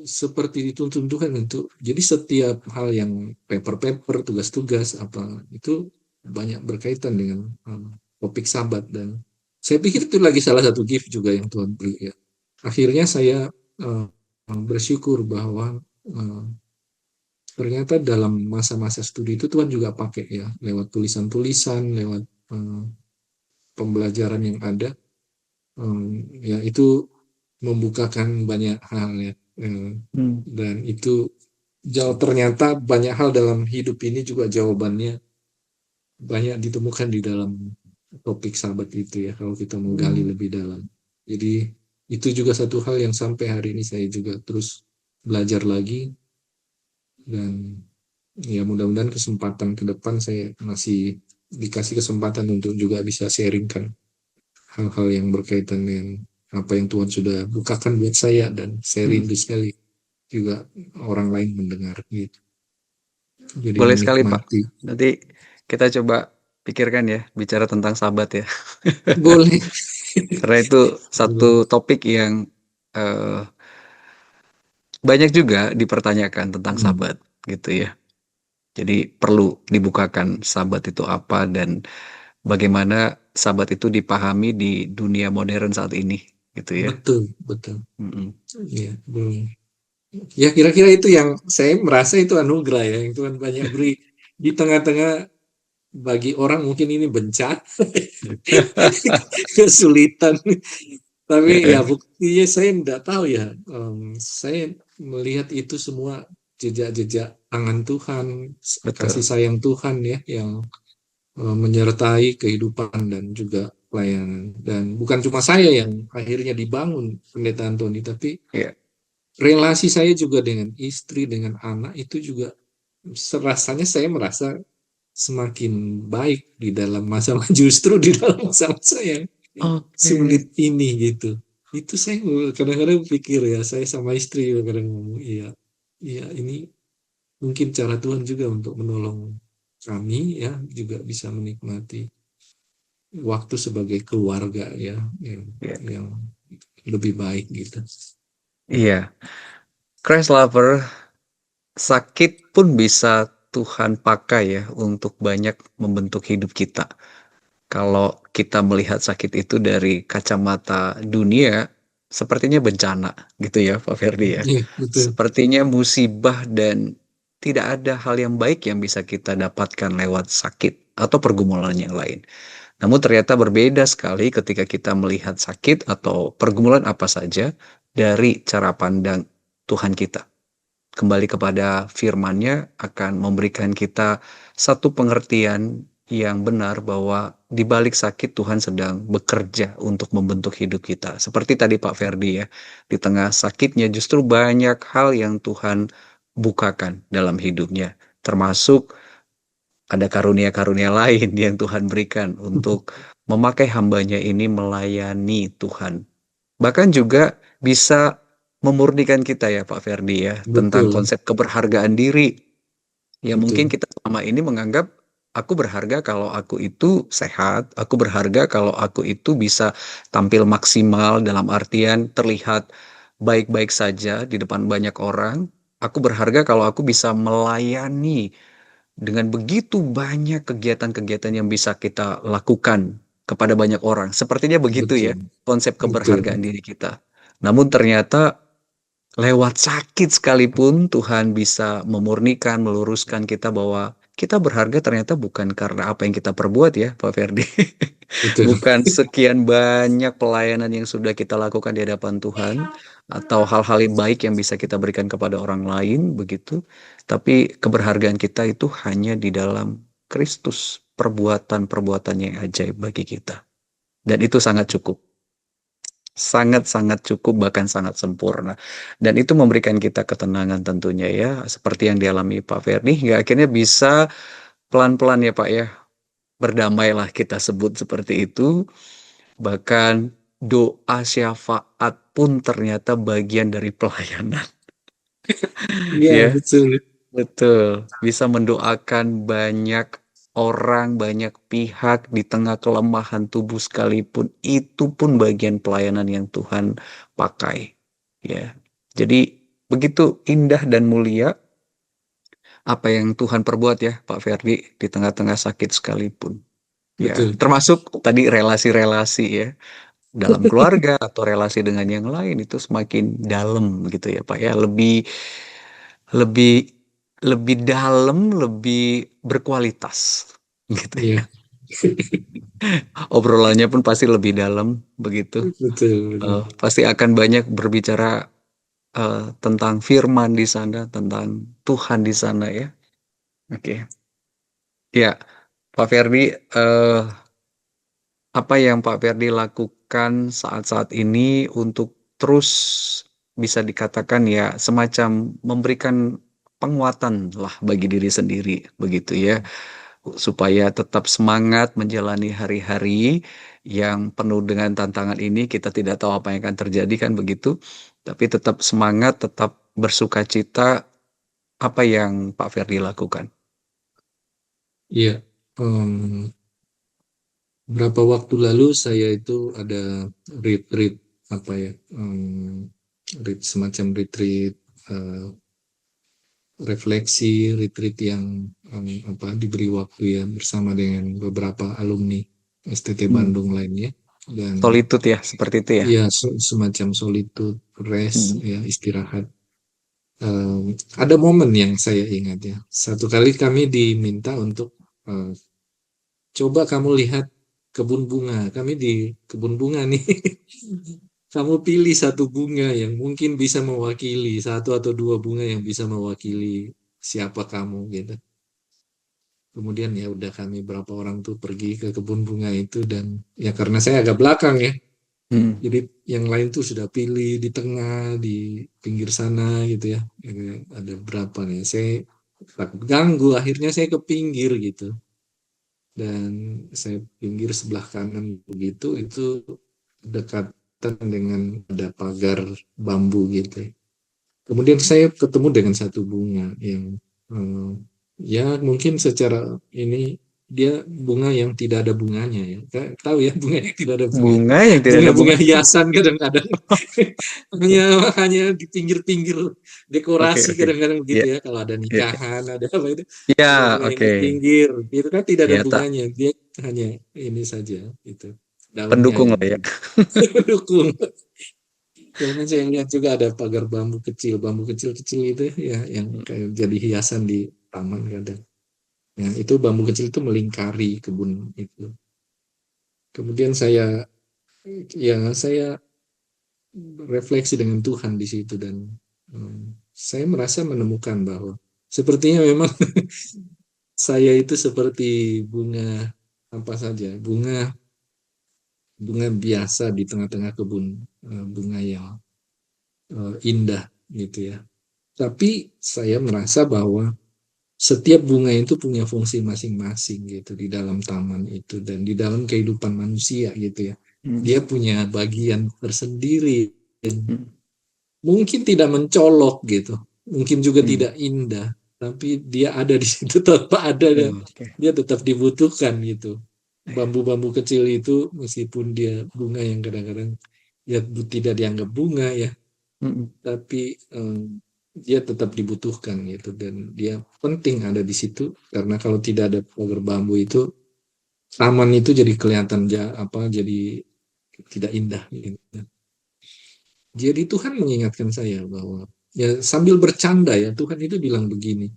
seperti dituntun Tuhan untuk, jadi setiap hal yang paper-paper, tugas-tugas apa itu banyak berkaitan dengan topik sabat, dan saya pikir itu lagi salah satu gift juga yang Tuhan beri ya. Akhirnya saya uh, bersyukur bahwa ternyata dalam masa-masa studi itu Tuhan juga pakai ya, lewat tulisan-tulisan, lewat uh, pembelajaran yang ada, ya itu membukakan banyak hal ya. Hmm. Dan itu jauh, ternyata banyak hal dalam hidup ini juga jawabannya banyak ditemukan di dalam topik sahabat itu ya, kalau kita menggali Hmm. lebih dalam. Jadi itu juga satu hal yang sampai hari ini saya juga terus belajar lagi, dan ya mudah-mudahan kesempatan ke depan saya masih dikasih kesempatan untuk juga bisa sharingkan hal-hal yang berkaitan dengan apa yang Tuhan sudah bukakan buat saya, dan saya Hmm. rindu sekali juga orang lain mendengar gitu. Jadi Boleh sekali Pak. menikmati. Nanti kita coba pikirkan ya, bicara tentang sahabat ya. Boleh. Karena itu satu Boleh. topik yang eh, banyak juga dipertanyakan tentang Hmm. sahabat gitu ya. Jadi perlu dibukakan sahabat itu apa dan bagaimana sahabat itu dipahami di dunia modern saat ini gitu ya. Betul, betul. Mm-mm. Iya, boleh. Ya kira-kira itu yang saya merasa itu anugerah ya, yang Tuhan banyak beri di tengah-tengah, bagi orang mungkin ini bencana, kesulitan. Tapi Ya, ya ya, buktinya saya tidak tahu ya. Saya melihat itu semua jejak-jejak tangan Tuhan, kasih betul. sayang Tuhan ya, yang menyertai kehidupan dan juga pelayanan. Dan bukan cuma saya yang akhirnya dibangun pendeta Antoni, tapi Ya. relasi saya juga dengan istri, dengan anak itu juga serasanya saya merasa semakin baik di dalam masa justru di dalam masa-masa yang Oke. sulit ini gitu. Itu saya kadang-kadang pikir ya, saya sama istri kadang ngomong, iya, iya ini mungkin cara Tuhan juga untuk menolong kami ya, juga bisa menikmati waktu sebagai keluarga ya, Ya. yang lebih baik gitu. Iya. Christ lover, sakit pun bisa Tuhan pakai ya untuk banyak membentuk hidup kita. Kalau kita melihat sakit itu dari kacamata dunia, sepertinya bencana gitu ya, Pak Ferdi ya. Iya, betul. Sepertinya musibah dan tidak ada hal yang baik yang bisa kita dapatkan lewat sakit atau pergumulan yang lain. Namun ternyata berbeda sekali ketika kita melihat sakit atau pergumulan apa saja dari cara pandang Tuhan kita. Kembali kepada firman-Nya akan memberikan kita satu pengertian yang benar bahwa di balik sakit Tuhan sedang bekerja untuk membentuk hidup kita. Seperti tadi Pak Ferdi ya, di tengah sakitnya justru banyak hal yang Tuhan bukakan dalam hidupnya, termasuk ada karunia-karunia lain yang Tuhan berikan untuk memakai hambanya ini melayani Tuhan. Bahkan juga bisa memurnikan kita ya Pak Ferdi ya tentang Betul, konsep keberhargaan diri yang mungkin betul. kita selama ini menganggap aku berharga kalau aku itu sehat, aku berharga kalau aku itu bisa tampil maksimal dalam artian terlihat baik-baik saja di depan banyak orang. Aku berharga kalau aku bisa melayani dengan begitu banyak kegiatan-kegiatan yang bisa kita lakukan kepada banyak orang. Sepertinya begitu ya betul, konsep betul, keberhargaan diri kita. Namun ternyata lewat sakit sekalipun Tuhan bisa memurnikan, meluruskan kita bahwa kita berharga ternyata bukan karena apa yang kita perbuat ya, Pak Ferdi. betul. Bukan sekian banyak pelayanan yang sudah kita lakukan di hadapan Tuhan atau hal-hal yang baik yang bisa kita berikan kepada orang lain begitu. Tapi keberhargaan kita itu hanya di dalam Kristus, perbuatan-perbuatan yang ajaib bagi kita. Dan itu sangat cukup. Sangat-sangat cukup, bahkan sangat sempurna. Dan itu memberikan kita ketenangan tentunya ya, seperti yang dialami Pak Ferdi, hingga akhirnya bisa pelan-pelan ya Pak ya, berdamailah kita sebut seperti itu. Bahkan doa syafaat pun ternyata bagian dari pelayanan Iya, ya. betul. Betul, bisa mendoakan banyak orang, banyak pihak di tengah kelemahan tubuh sekalipun, itu pun bagian pelayanan yang Tuhan pakai. Ya, jadi begitu indah dan mulia apa yang Tuhan perbuat ya, Pak Ferdi, di tengah-tengah sakit sekalipun. Ya, Betul. termasuk tadi relasi-relasi ya, dalam keluarga atau relasi dengan yang lain itu semakin dalam gitu ya, Pak ya, lebih lebih lebih dalam, lebih berkualitas gitu ya. Iya, Obrolannya pun pasti lebih dalam begitu. betul, betul. Pasti akan banyak berbicara tentang firman di sana, tentang Tuhan di sana ya. Oke. Ya, Pak Ferdi, apa yang Pak Ferdi lakukan saat-saat ini untuk terus bisa dikatakan ya semacam memberikan penguatan lah bagi diri sendiri begitu ya, supaya tetap semangat menjalani hari-hari yang penuh dengan tantangan ini. Kita tidak tahu apa yang akan terjadi kan begitu, tapi tetap semangat, tetap bersuka cita. Apa yang Pak Ferdi lakukan? Iya. Em, Berapa waktu lalu saya itu ada retreat apa ya, semacam retreat eh, refleksi, retreat yang apa diberi waktu ya bersama dengan beberapa alumni STT Hmm. Bandung lainnya, dan Solitude ya, seperti itu ya. ya semacam solitude, rest Hmm. ya, istirahat. Ada momen yang saya ingat ya. Satu kali kami diminta untuk eh, coba kamu lihat kebun bunga. Kami di kebun bunga nih. Kamu pilih satu bunga yang mungkin bisa mewakili, satu atau dua bunga yang bisa mewakili siapa kamu gitu. Kemudian ya udah kami berapa orang tuh pergi ke kebun bunga itu, dan ya karena saya agak belakang ya. Hmm. Jadi yang lain tuh sudah pilih di tengah, di pinggir sana gitu ya. Ada berapa nih? Saya takut ganggu, akhirnya saya ke pinggir gitu. Dan saya pinggir sebelah kanan begitu, itu dekatan dengan ada pagar bambu gitu ya. Kemudian saya ketemu dengan satu bunga yang eh, ya mungkin secara ini dia bunga yang tidak ada bunganya ya. Tahu ya, bunga yang tidak ada bunga. Bunga yang tidak ada Bunga-bunga bunganya. hiasan kadang-kadang hanya hanya di pinggir-pinggir Oke, dekorasi, oke. kadang-kadang Ya, begitu ya, kalau ada ya, nikahan ada apa itu, ya, bunga-bunga yang oke. di pinggir itu kan tidak ada Ya, tak bunganya, dia hanya ini saja itu, daunnya pendukung yang lah ya. mendukung. Kemudian saya lihat juga ada pagar bambu kecil-kecil itu ya, yang kayak jadi hiasan di taman kadang. Ya, itu bambu kecil itu melingkari kebun itu. Kemudian saya refleksi dengan Tuhan di situ, dan saya merasa menemukan bahwa sepertinya memang saya itu seperti bunga apa saja, bunga bunga biasa di tengah-tengah kebun bunga yang indah gitu ya. Tapi saya merasa bahwa setiap bunga itu punya fungsi masing-masing gitu di dalam taman itu dan di dalam kehidupan manusia gitu ya. Hmm, Dia punya bagian tersendiri. hmm, Mungkin tidak mencolok gitu, mungkin juga hmm. tidak indah, tapi dia ada di situ tanpa ada, dan Oke. dia tetap dibutuhkan gitu. Bambu-bambu kecil itu meskipun dia bunga yang kadang-kadang ya tidak dianggap bunga ya, Hmm, tapi dia tetap dibutuhkan gitu, dan dia penting ada di situ karena kalau tidak ada pagar bambu itu taman itu jadi kelihatan jadi tidak indah gitu. Jadi Tuhan mengingatkan saya bahwa ya sambil bercanda ya Tuhan itu bilang begini,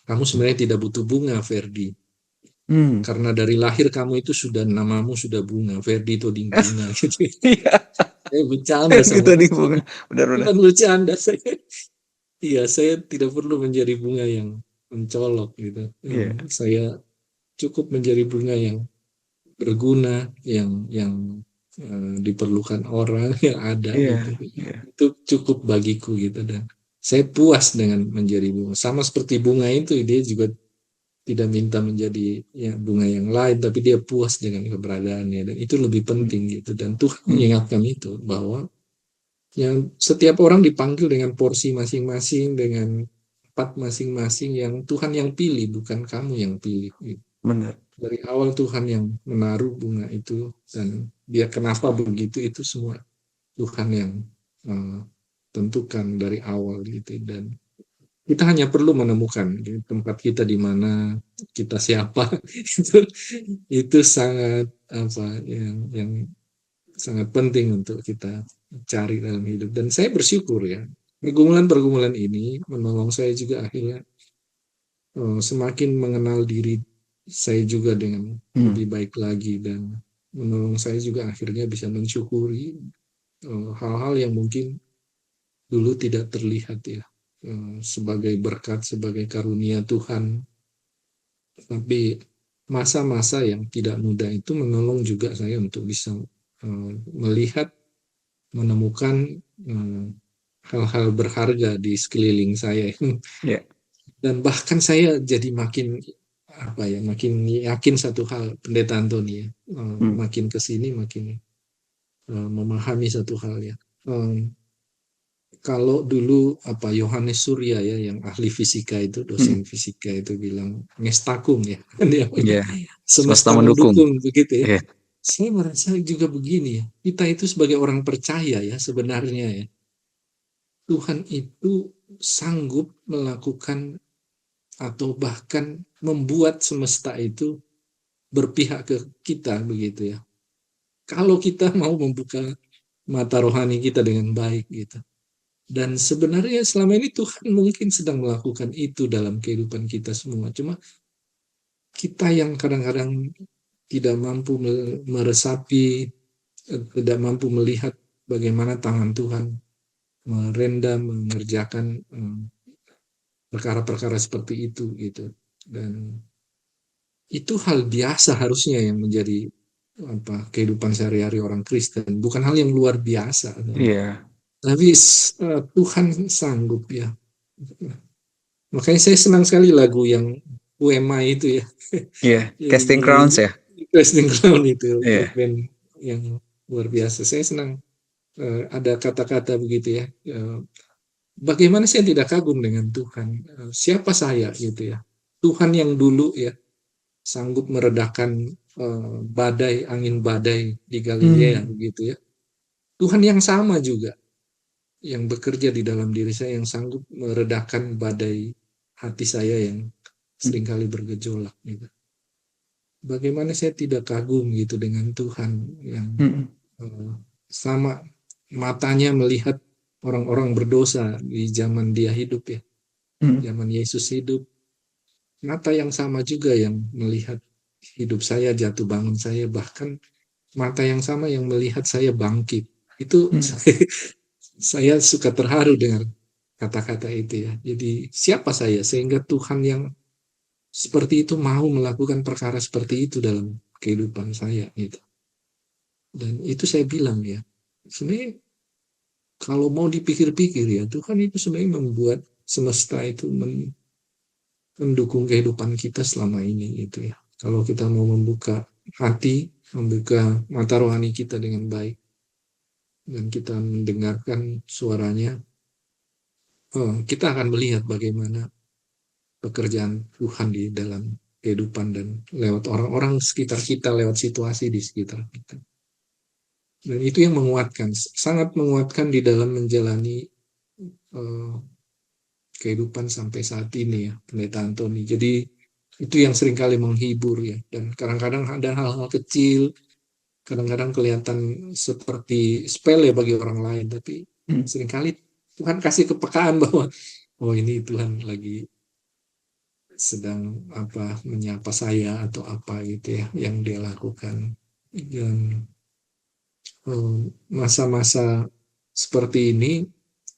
kamu sebenarnya tidak butuh bunga, Ferdi, Hmm. karena dari lahir kamu itu sudah namamu sudah bunga, Ferdi itu bunga gitu. Iya, Saya bercanda gitu sama nih saya. bunga. Benar-benar. Bukan bercanda saya. Iya, saya tidak perlu menjadi bunga yang mencolok gitu. Iya, Saya cukup menjadi bunga yang berguna, yang diperlukan orang yang ada iya, gitu. iya. Itu cukup bagiku gitu, dan saya puas dengan menjadi bunga. Sama seperti bunga itu, dia juga tidak minta menjadi ya, bunga yang lain, tapi dia puas dengan keberadaannya, dan itu lebih Hmm. penting gitu. Dan Tuhan Hmm. mengingatkan itu bahwa yang setiap orang dipanggil dengan porsi masing-masing, dengan tempat masing-masing yang Tuhan yang pilih, bukan kamu yang pilih gitu. Benar. Dari awal Tuhan yang menaruh bunga itu, dan dia kenapa begitu itu semua Tuhan yang eh, tentukan dari awal gitu. Dan kita hanya perlu menemukan gitu, tempat kita di mana, kita siapa. Itu sangat apa yang sangat penting untuk kita cari dalam hidup. Dan saya bersyukur ya, pergumulan-pergumulan ini menolong saya juga akhirnya semakin mengenal diri saya juga dengan Hmm. lebih baik lagi, dan menolong saya juga akhirnya bisa mensyukuri hal-hal yang mungkin dulu tidak terlihat ya, sebagai berkat, sebagai karunia Tuhan. Tapi masa-masa yang tidak mudah itu menolong juga saya untuk bisa melihat, menemukan hal-hal berharga di sekeliling saya. Iya. Dan bahkan saya jadi makin apa ya, makin yakin satu hal, Pendeta Antoni ya, Hmm. makin kesini makin memahami satu hal ya. Kalau dulu apa Yohanes Surya ya, yang ahli fisika itu, Hmm. dosen fisika itu bilang ngestakum ya, dia punya Iya. Semesta semesta mendukung. mendukung begitu ya. Iya. Saya merasa juga begini ya, kita itu sebagai orang percaya ya, sebenarnya ya, Tuhan itu sanggup melakukan atau bahkan membuat semesta itu berpihak ke kita begitu ya. Kalau kita mau membuka mata rohani kita dengan baik gitu. Dan sebenarnya selama ini Tuhan mungkin sedang melakukan itu dalam kehidupan kita semua. Cuma kita yang kadang-kadang tidak mampu meresapi, tidak mampu melihat bagaimana tangan Tuhan merenda mengerjakan perkara-perkara seperti itu gitu. Dan itu hal biasa harusnya yang menjadi apa kehidupan sehari-hari orang Kristen, bukan hal yang luar biasa. Iya. Tapi Tuhan sanggup ya. Makanya saya senang sekali lagu yang UMA itu ya. Iya. Yang Casting Crowns ya. Casting Crown itu, Iya. grup band yang luar biasa. Saya senang ada kata-kata begitu ya. Bagaimana saya tidak kagum dengan Tuhan? Siapa saya gitu ya? Tuhan yang dulu ya sanggup meredakan badai, angin badai di Galilea Hmm. begitu ya. Tuhan yang sama juga yang bekerja di dalam diri saya, yang sanggup meredakan badai hati saya yang seringkali bergejolak gitu. Bagaimana saya tidak kagum gitu dengan Tuhan yang Hmm. eh, sama matanya melihat orang-orang berdosa di zaman dia hidup ya, Hmm. zaman Yesus hidup, mata yang sama juga yang melihat hidup saya, jatuh bangun saya, bahkan mata yang sama yang melihat saya bangkit. Itu Hmm. saya suka terharu dengan kata-kata itu ya. Jadi siapa saya sehingga Tuhan yang seperti itu mau melakukan perkara seperti itu dalam kehidupan saya gitu. Dan itu saya bilang ya, sebenarnya kalau mau dipikir-pikir ya, Tuhan itu sebenarnya membuat semesta itu mendukung kehidupan kita selama ini gitu ya. Kalau kita mau membuka hati, membuka mata rohani kita dengan baik, dan kita mendengarkan suaranya, kita akan melihat bagaimana pekerjaan Tuhan di dalam kehidupan dan lewat orang-orang sekitar kita, lewat situasi di sekitar kita. Dan itu yang menguatkan, sangat menguatkan di dalam menjalani uh, kehidupan sampai saat ini ya, Pendeta Antoni. Jadi Itu yang seringkali menghibur ya. Dan kadang-kadang ada hal-hal kecil, kadang-kadang kelihatan seperti sepele bagi orang lain, tapi Hmm. seringkali Tuhan kasih kepekaan bahwa oh ini Tuhan lagi sedang menyapa saya atau apa gitu ya yang dia lakukan. Dan masa-masa seperti ini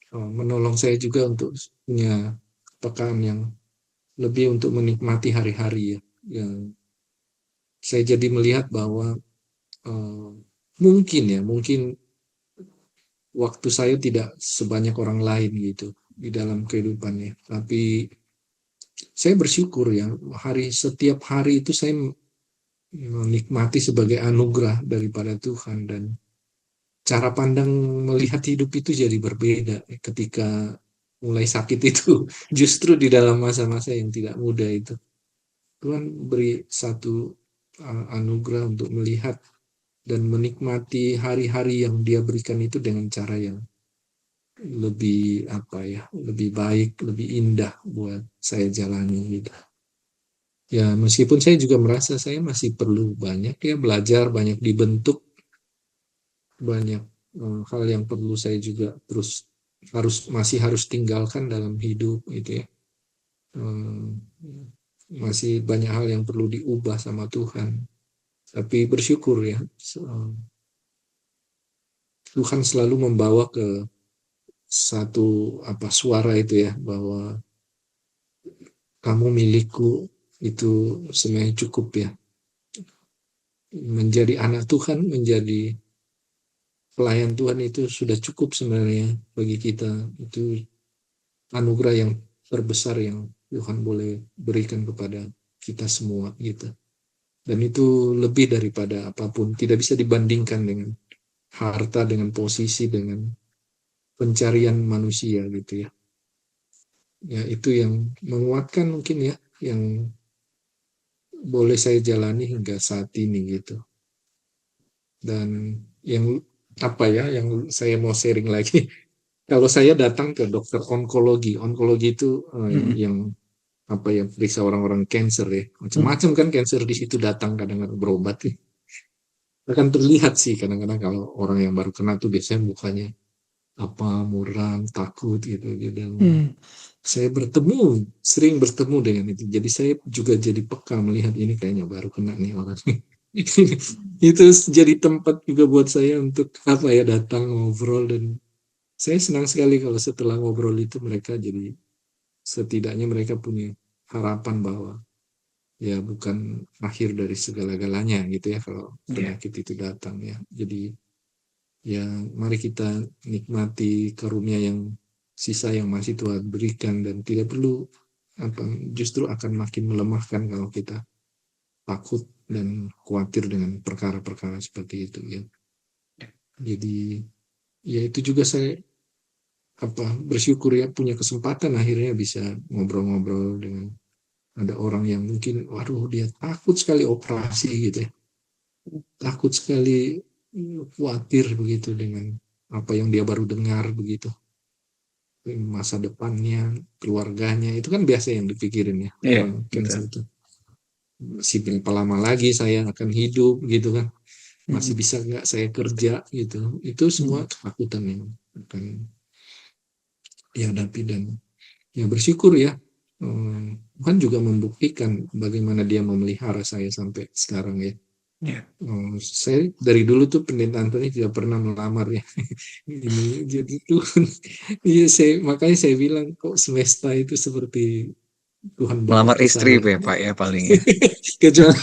menolong saya juga untuk punya kepekaan yang lebih untuk menikmati hari-hari ya. Yang saya jadi melihat bahwa eh, mungkin waktu saya tidak sebanyak orang lain gitu di dalam kehidupannya. Tapi saya bersyukur ya setiap hari itu saya menikmati sebagai anugerah daripada Tuhan, dan cara pandang melihat hidup itu jadi berbeda ketika mulai sakit itu. Justru di dalam masa-masa yang tidak mudah itu Tuhan beri satu anugerah untuk melihat dan menikmati hari-hari yang dia berikan itu dengan cara yang lebih baik, lebih indah buat saya jalani gitu. Ya, meskipun saya juga merasa saya masih perlu banyak ya belajar, banyak dibentuk, banyak hal yang perlu saya juga terus masih harus tinggalkan dalam hidup gitu ya. Eh, Masih banyak hal yang perlu diubah sama Tuhan. Tapi bersyukur ya, Tuhan selalu membawa ke satu suara itu ya, bahwa kamu milikku, itu sebenarnya cukup ya. Menjadi anak Tuhan, menjadi pelayan Tuhan itu sudah cukup sebenarnya bagi kita. Itu anugerah yang terbesar yang Tuhan boleh berikan kepada kita semua gitu. Dan itu lebih daripada apapun, tidak bisa dibandingkan dengan harta, dengan posisi, dengan pencarian manusia gitu ya. Ya itu yang menguatkan mungkin ya, yang boleh saya jalani hingga saat ini gitu. Dan yang yang saya mau sharing lagi, kalau saya datang ke dokter onkologi, onkologi itu Hmm. yang periksa orang-orang cancer ya, Hmm. macam-macam kan cancer di situ datang kadang-kadang berobat ya. Akan terlihat sih kadang-kadang kalau orang yang baru kena tuh biasanya mukanya muram, takut gitu. Dan Hmm. saya sering bertemu dengan itu. Jadi saya juga jadi peka melihat ini kayaknya baru kena nih orang. Itu jadi tempat juga buat saya untuk datang ngobrol, dan saya senang sekali kalau setelah ngobrol itu mereka jadi setidaknya mereka punya harapan bahwa ya bukan akhir dari segala-galanya gitu ya kalau Ya. penyakit itu datang ya. Jadi ya mari kita nikmati karunia yang sisa yang masih Tuhan berikan, dan tidak perlu apa justru akan makin melemahkan kalau kita takut dan khawatir dengan perkara-perkara seperti itu ya. Jadi ya itu juga saya bersyukur ya punya kesempatan akhirnya bisa ngobrol-ngobrol dengan ada orang yang mungkin waduh dia takut sekali operasi gitu ya, takut sekali, khawatir begitu dengan apa yang dia baru dengar begitu, masa depannya, keluarganya, itu kan biasa yang dipikirin ya Iya, orang betul. cancer itu. Masih berapa lama lagi saya akan hidup gitu kan, masih Hmm. bisa nggak saya kerja gitu, itu semua Hmm. ketakutan yang akan dihadapi. Dan ya bersyukur ya, Tuhan juga membuktikan bagaimana dia memelihara saya sampai sekarang ya. Ya. Saya dari dulu tuh pendeta Anthony tidak pernah melamar ya. Ini jadi tuh iya makanya saya bilang kok semesta itu seperti Tuhan bawa Melamar ke istri saya. ya Pak ya paling ya. Kecuali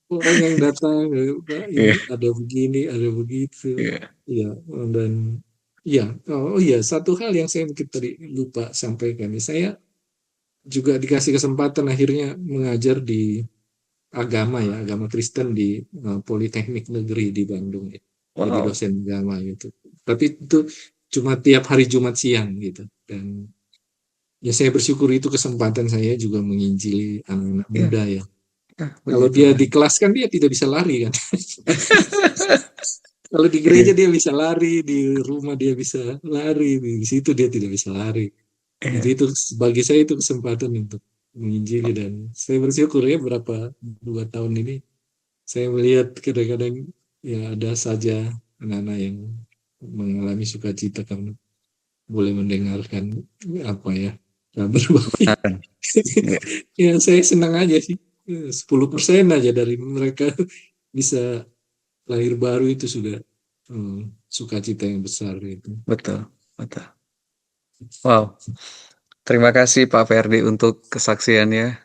orang yang datang, Pak Iya. ini ada begini, ada begitu. Iya. Ya, dan ya, oh iya, satu hal yang saya mungkin tadi lupa sampaikan, saya juga dikasih kesempatan akhirnya mengajar di agama Kristen di Politeknik Negeri di Bandung ya. Jadi Wow. dosen agama gitu. Tapi itu cuma tiap hari Jumat siang gitu. Dan ya saya bersyukur itu kesempatan saya juga menginjili anak-anak Ya, muda ya. Kalau puji dia Tuhan. di kelas kan dia tidak bisa lari kan. Kalau di gereja Iya. dia bisa lari, di rumah dia bisa lari, di situ dia tidak bisa lari. Jadi Iya. itu bagi saya itu kesempatan untuk menginjili, dan saya bersyukur ya berapa 2 tahun ini saya melihat kadang-kadang ya ada saja anak-anak yang mengalami sukacita karena boleh mendengarkan apa ya, kabar baik. Kebenaran. Ya, Ya saya senang aja sih. 10% aja dari mereka bisa lahir baru itu sudah sukacita yang besar itu. betul, betul. Wow, terima kasih Pak Ferdi untuk kesaksiannya.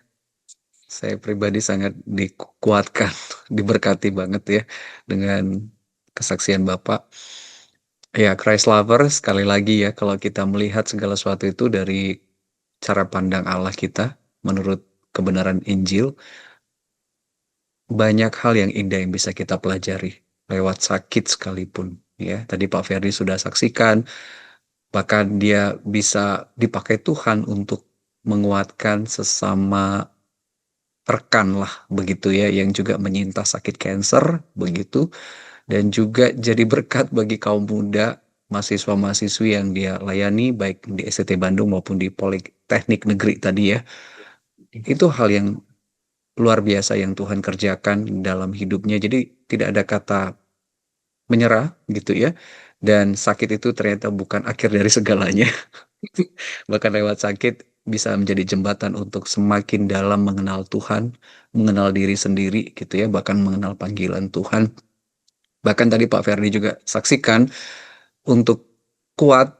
Saya pribadi sangat dikuatkan, diberkati banget ya dengan kesaksian Bapak. Ya, Christ lover sekali lagi ya, kalau kita melihat segala sesuatu itu dari cara pandang Allah kita menurut kebenaran Injil, banyak hal yang indah yang bisa kita pelajari lewat sakit sekalipun. Ya, tadi Pak Ferdi sudah saksikan, bahkan dia bisa dipakai Tuhan untuk menguatkan sesama rekan lah begitu ya yang juga menyintas sakit kanker begitu, dan juga jadi berkat bagi kaum muda mahasiswa-mahasiswi yang dia layani baik di STT Bandung maupun di Politeknik Negeri tadi ya. Itu hal yang luar biasa yang Tuhan kerjakan dalam hidupnya. Jadi tidak ada kata menyerah gitu ya. Dan sakit itu ternyata bukan akhir dari segalanya. Bahkan lewat sakit bisa menjadi jembatan untuk semakin dalam mengenal Tuhan, mengenal diri sendiri gitu ya, bahkan mengenal panggilan Tuhan. Bahkan tadi Pak Ferdi juga saksikan untuk kuat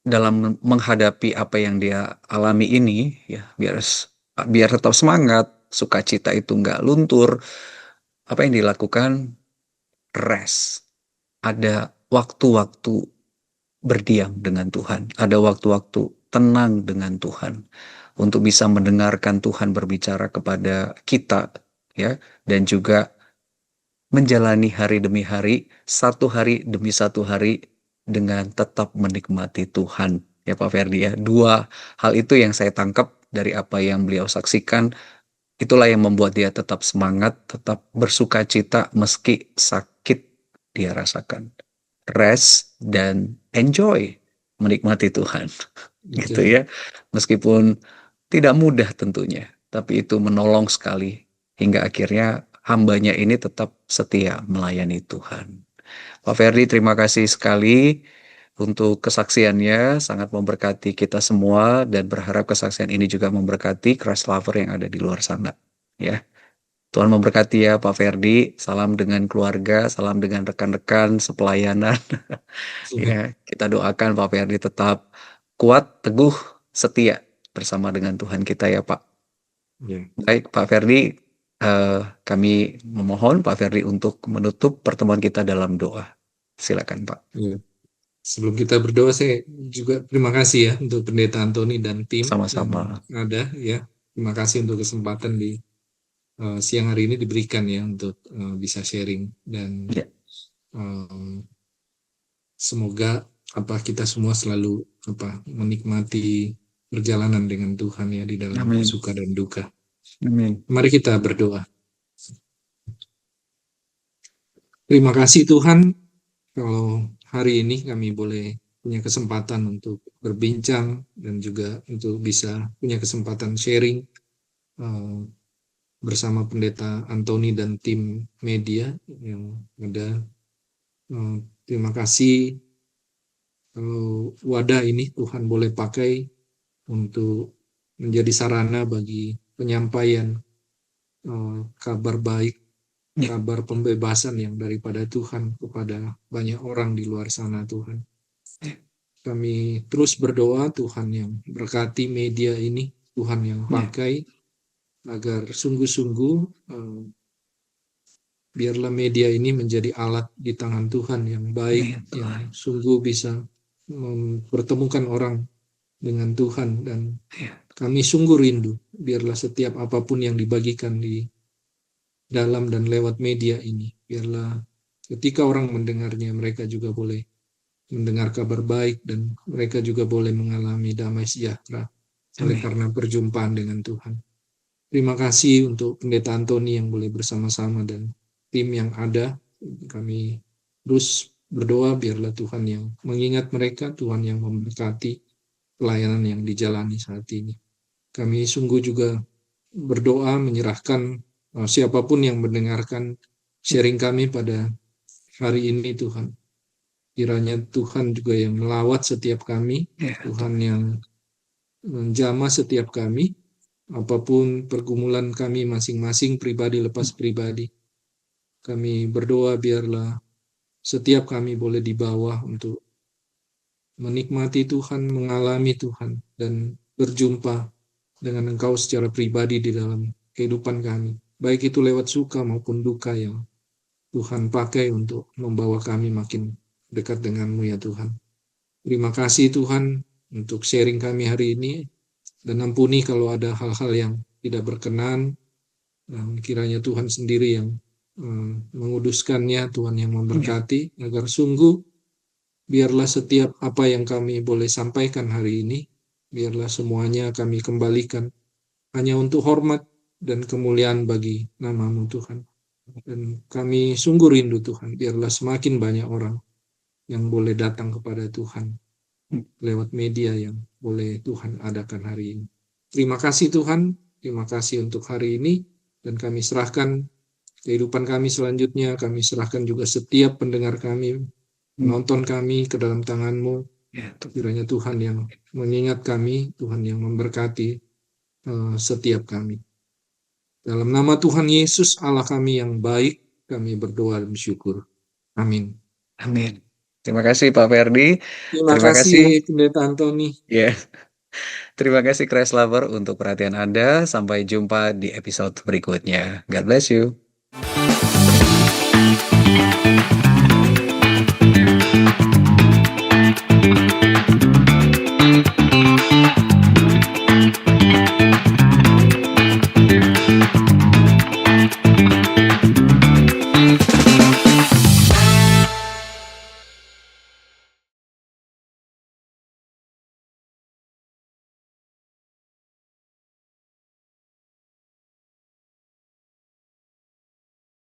dalam menghadapi apa yang dia alami ini ya, biar tetap semangat, sukacita itu nggak luntur. Apa yang dilakukan? Rest. Ada waktu-waktu berdiam dengan Tuhan, ada waktu-waktu tenang dengan Tuhan untuk bisa mendengarkan Tuhan berbicara kepada kita ya, dan juga menjalani hari demi hari, satu hari demi satu hari dengan tetap menikmati Tuhan. Ya Pak Ferdi ya, dua hal itu yang saya tangkap dari apa yang beliau saksikan, itulah yang membuat dia tetap semangat, tetap bersuka cita meski sakit dia rasakan. Rest dan enjoy, menikmati Tuhan. Gitu Betul. ya. Meskipun tidak mudah tentunya, tapi itu menolong sekali hingga akhirnya hambanya ini tetap setia melayani Tuhan. Pak Ferdi, terima kasih sekali untuk kesaksiannya, sangat memberkati kita semua dan berharap kesaksian ini juga memberkati Christ lover yang ada di luar sana. Ya, Tuhan memberkati ya Pak Ferdi. Salam dengan keluarga, salam dengan rekan-rekan sepelayanan. Ya, kita doakan Pak Ferdi tetap kuat, teguh, setia bersama dengan Tuhan kita ya Pak. Ya, Baik Pak Ferdi, eh, kami memohon Pak Ferdi untuk menutup pertemuan kita dalam doa. Silakan Pak. ya. Sebelum kita berdoa, saya juga terima kasih ya untuk Pendeta Antoni dan tim yang Sama-sama. ada ya. Terima kasih untuk kesempatan di siang hari ini diberikan ya untuk bisa sharing, dan Ya, eh, semoga apa kita semua selalu apa menikmati perjalanan dengan Tuhan ya di dalam amin. suka dan duka. Amin. Mari kita berdoa. Terima kasih Tuhan kalau hari ini kami boleh punya kesempatan untuk berbincang dan juga untuk bisa punya kesempatan sharing eh, bersama Pendeta Antoni dan tim media yang ada. Terima kasih kalau wadah ini Tuhan boleh pakai untuk menjadi sarana bagi penyampaian kabar baik, Ya, kabar pembebasan yang daripada Tuhan kepada banyak orang di luar sana Tuhan. ya, Kami terus berdoa Tuhan yang berkati media ini, Tuhan yang ya. pakai agar sungguh-sungguh biarlah media ini menjadi alat di tangan Tuhan yang baik, Amin yang Tuhan. sungguh bisa mempertemukan orang dengan Tuhan, dan Ya, kami sungguh rindu biarlah setiap apapun yang dibagikan di dalam dan lewat media ini, biarlah ketika orang mendengarnya mereka juga boleh mendengar kabar baik dan mereka juga boleh mengalami damai sejahtera oleh amin. karena perjumpaan dengan Tuhan. Terima kasih untuk Pendeta Antoni yang boleh bersama-sama dan tim yang ada. Kami terus berdoa biarlah Tuhan yang mengingat mereka, Tuhan yang memberkati pelayanan yang dijalani saat ini. Kami sungguh juga berdoa menyerahkan siapapun yang mendengarkan sharing kami pada hari ini Tuhan. Kiranya Tuhan juga yang melawat setiap kami, Ya, Tuhan yang menjamah setiap kami, apapun pergumulan kami masing-masing pribadi lepas pribadi. Kami berdoa biarlah setiap kami boleh dibawa untuk menikmati Tuhan, mengalami Tuhan, dan berjumpa dengan Engkau secara pribadi di dalam kehidupan kami. Baik itu lewat suka maupun duka yang Tuhan pakai untuk membawa kami makin dekat denganmu ya Tuhan. Terima kasih Tuhan untuk sharing kami hari ini, dan ampuni kalau ada hal-hal yang tidak berkenan, dan kiranya Tuhan sendiri yang menguduskannya, Tuhan yang memberkati, agar sungguh biarlah setiap apa yang kami boleh sampaikan hari ini, biarlah semuanya kami kembalikan hanya untuk hormat dan kemuliaan bagi nama-Mu Tuhan. Dan kami sungguh rindu Tuhan, biarlah semakin banyak orang yang boleh datang kepada Tuhan lewat media yang boleh Tuhan adakan hari ini. Terima kasih Tuhan, terima kasih untuk hari ini, dan kami serahkan kehidupan kami selanjutnya, kami serahkan juga setiap pendengar kami, menonton kami ke dalam tangan-Mu. Kiranya Tuhan yang mengingat kami, Tuhan yang memberkati setiap kami. Dalam nama Tuhan Yesus, Allah kami yang baik, kami berdoa dan bersyukur. Amin. Amin. Terima kasih Pak Ferdi. Terima Terima kasih kasih. Pendeta Antoni. Ya, terima kasih Christ Lover untuk perhatian Anda. Sampai jumpa di episode berikutnya. God bless you.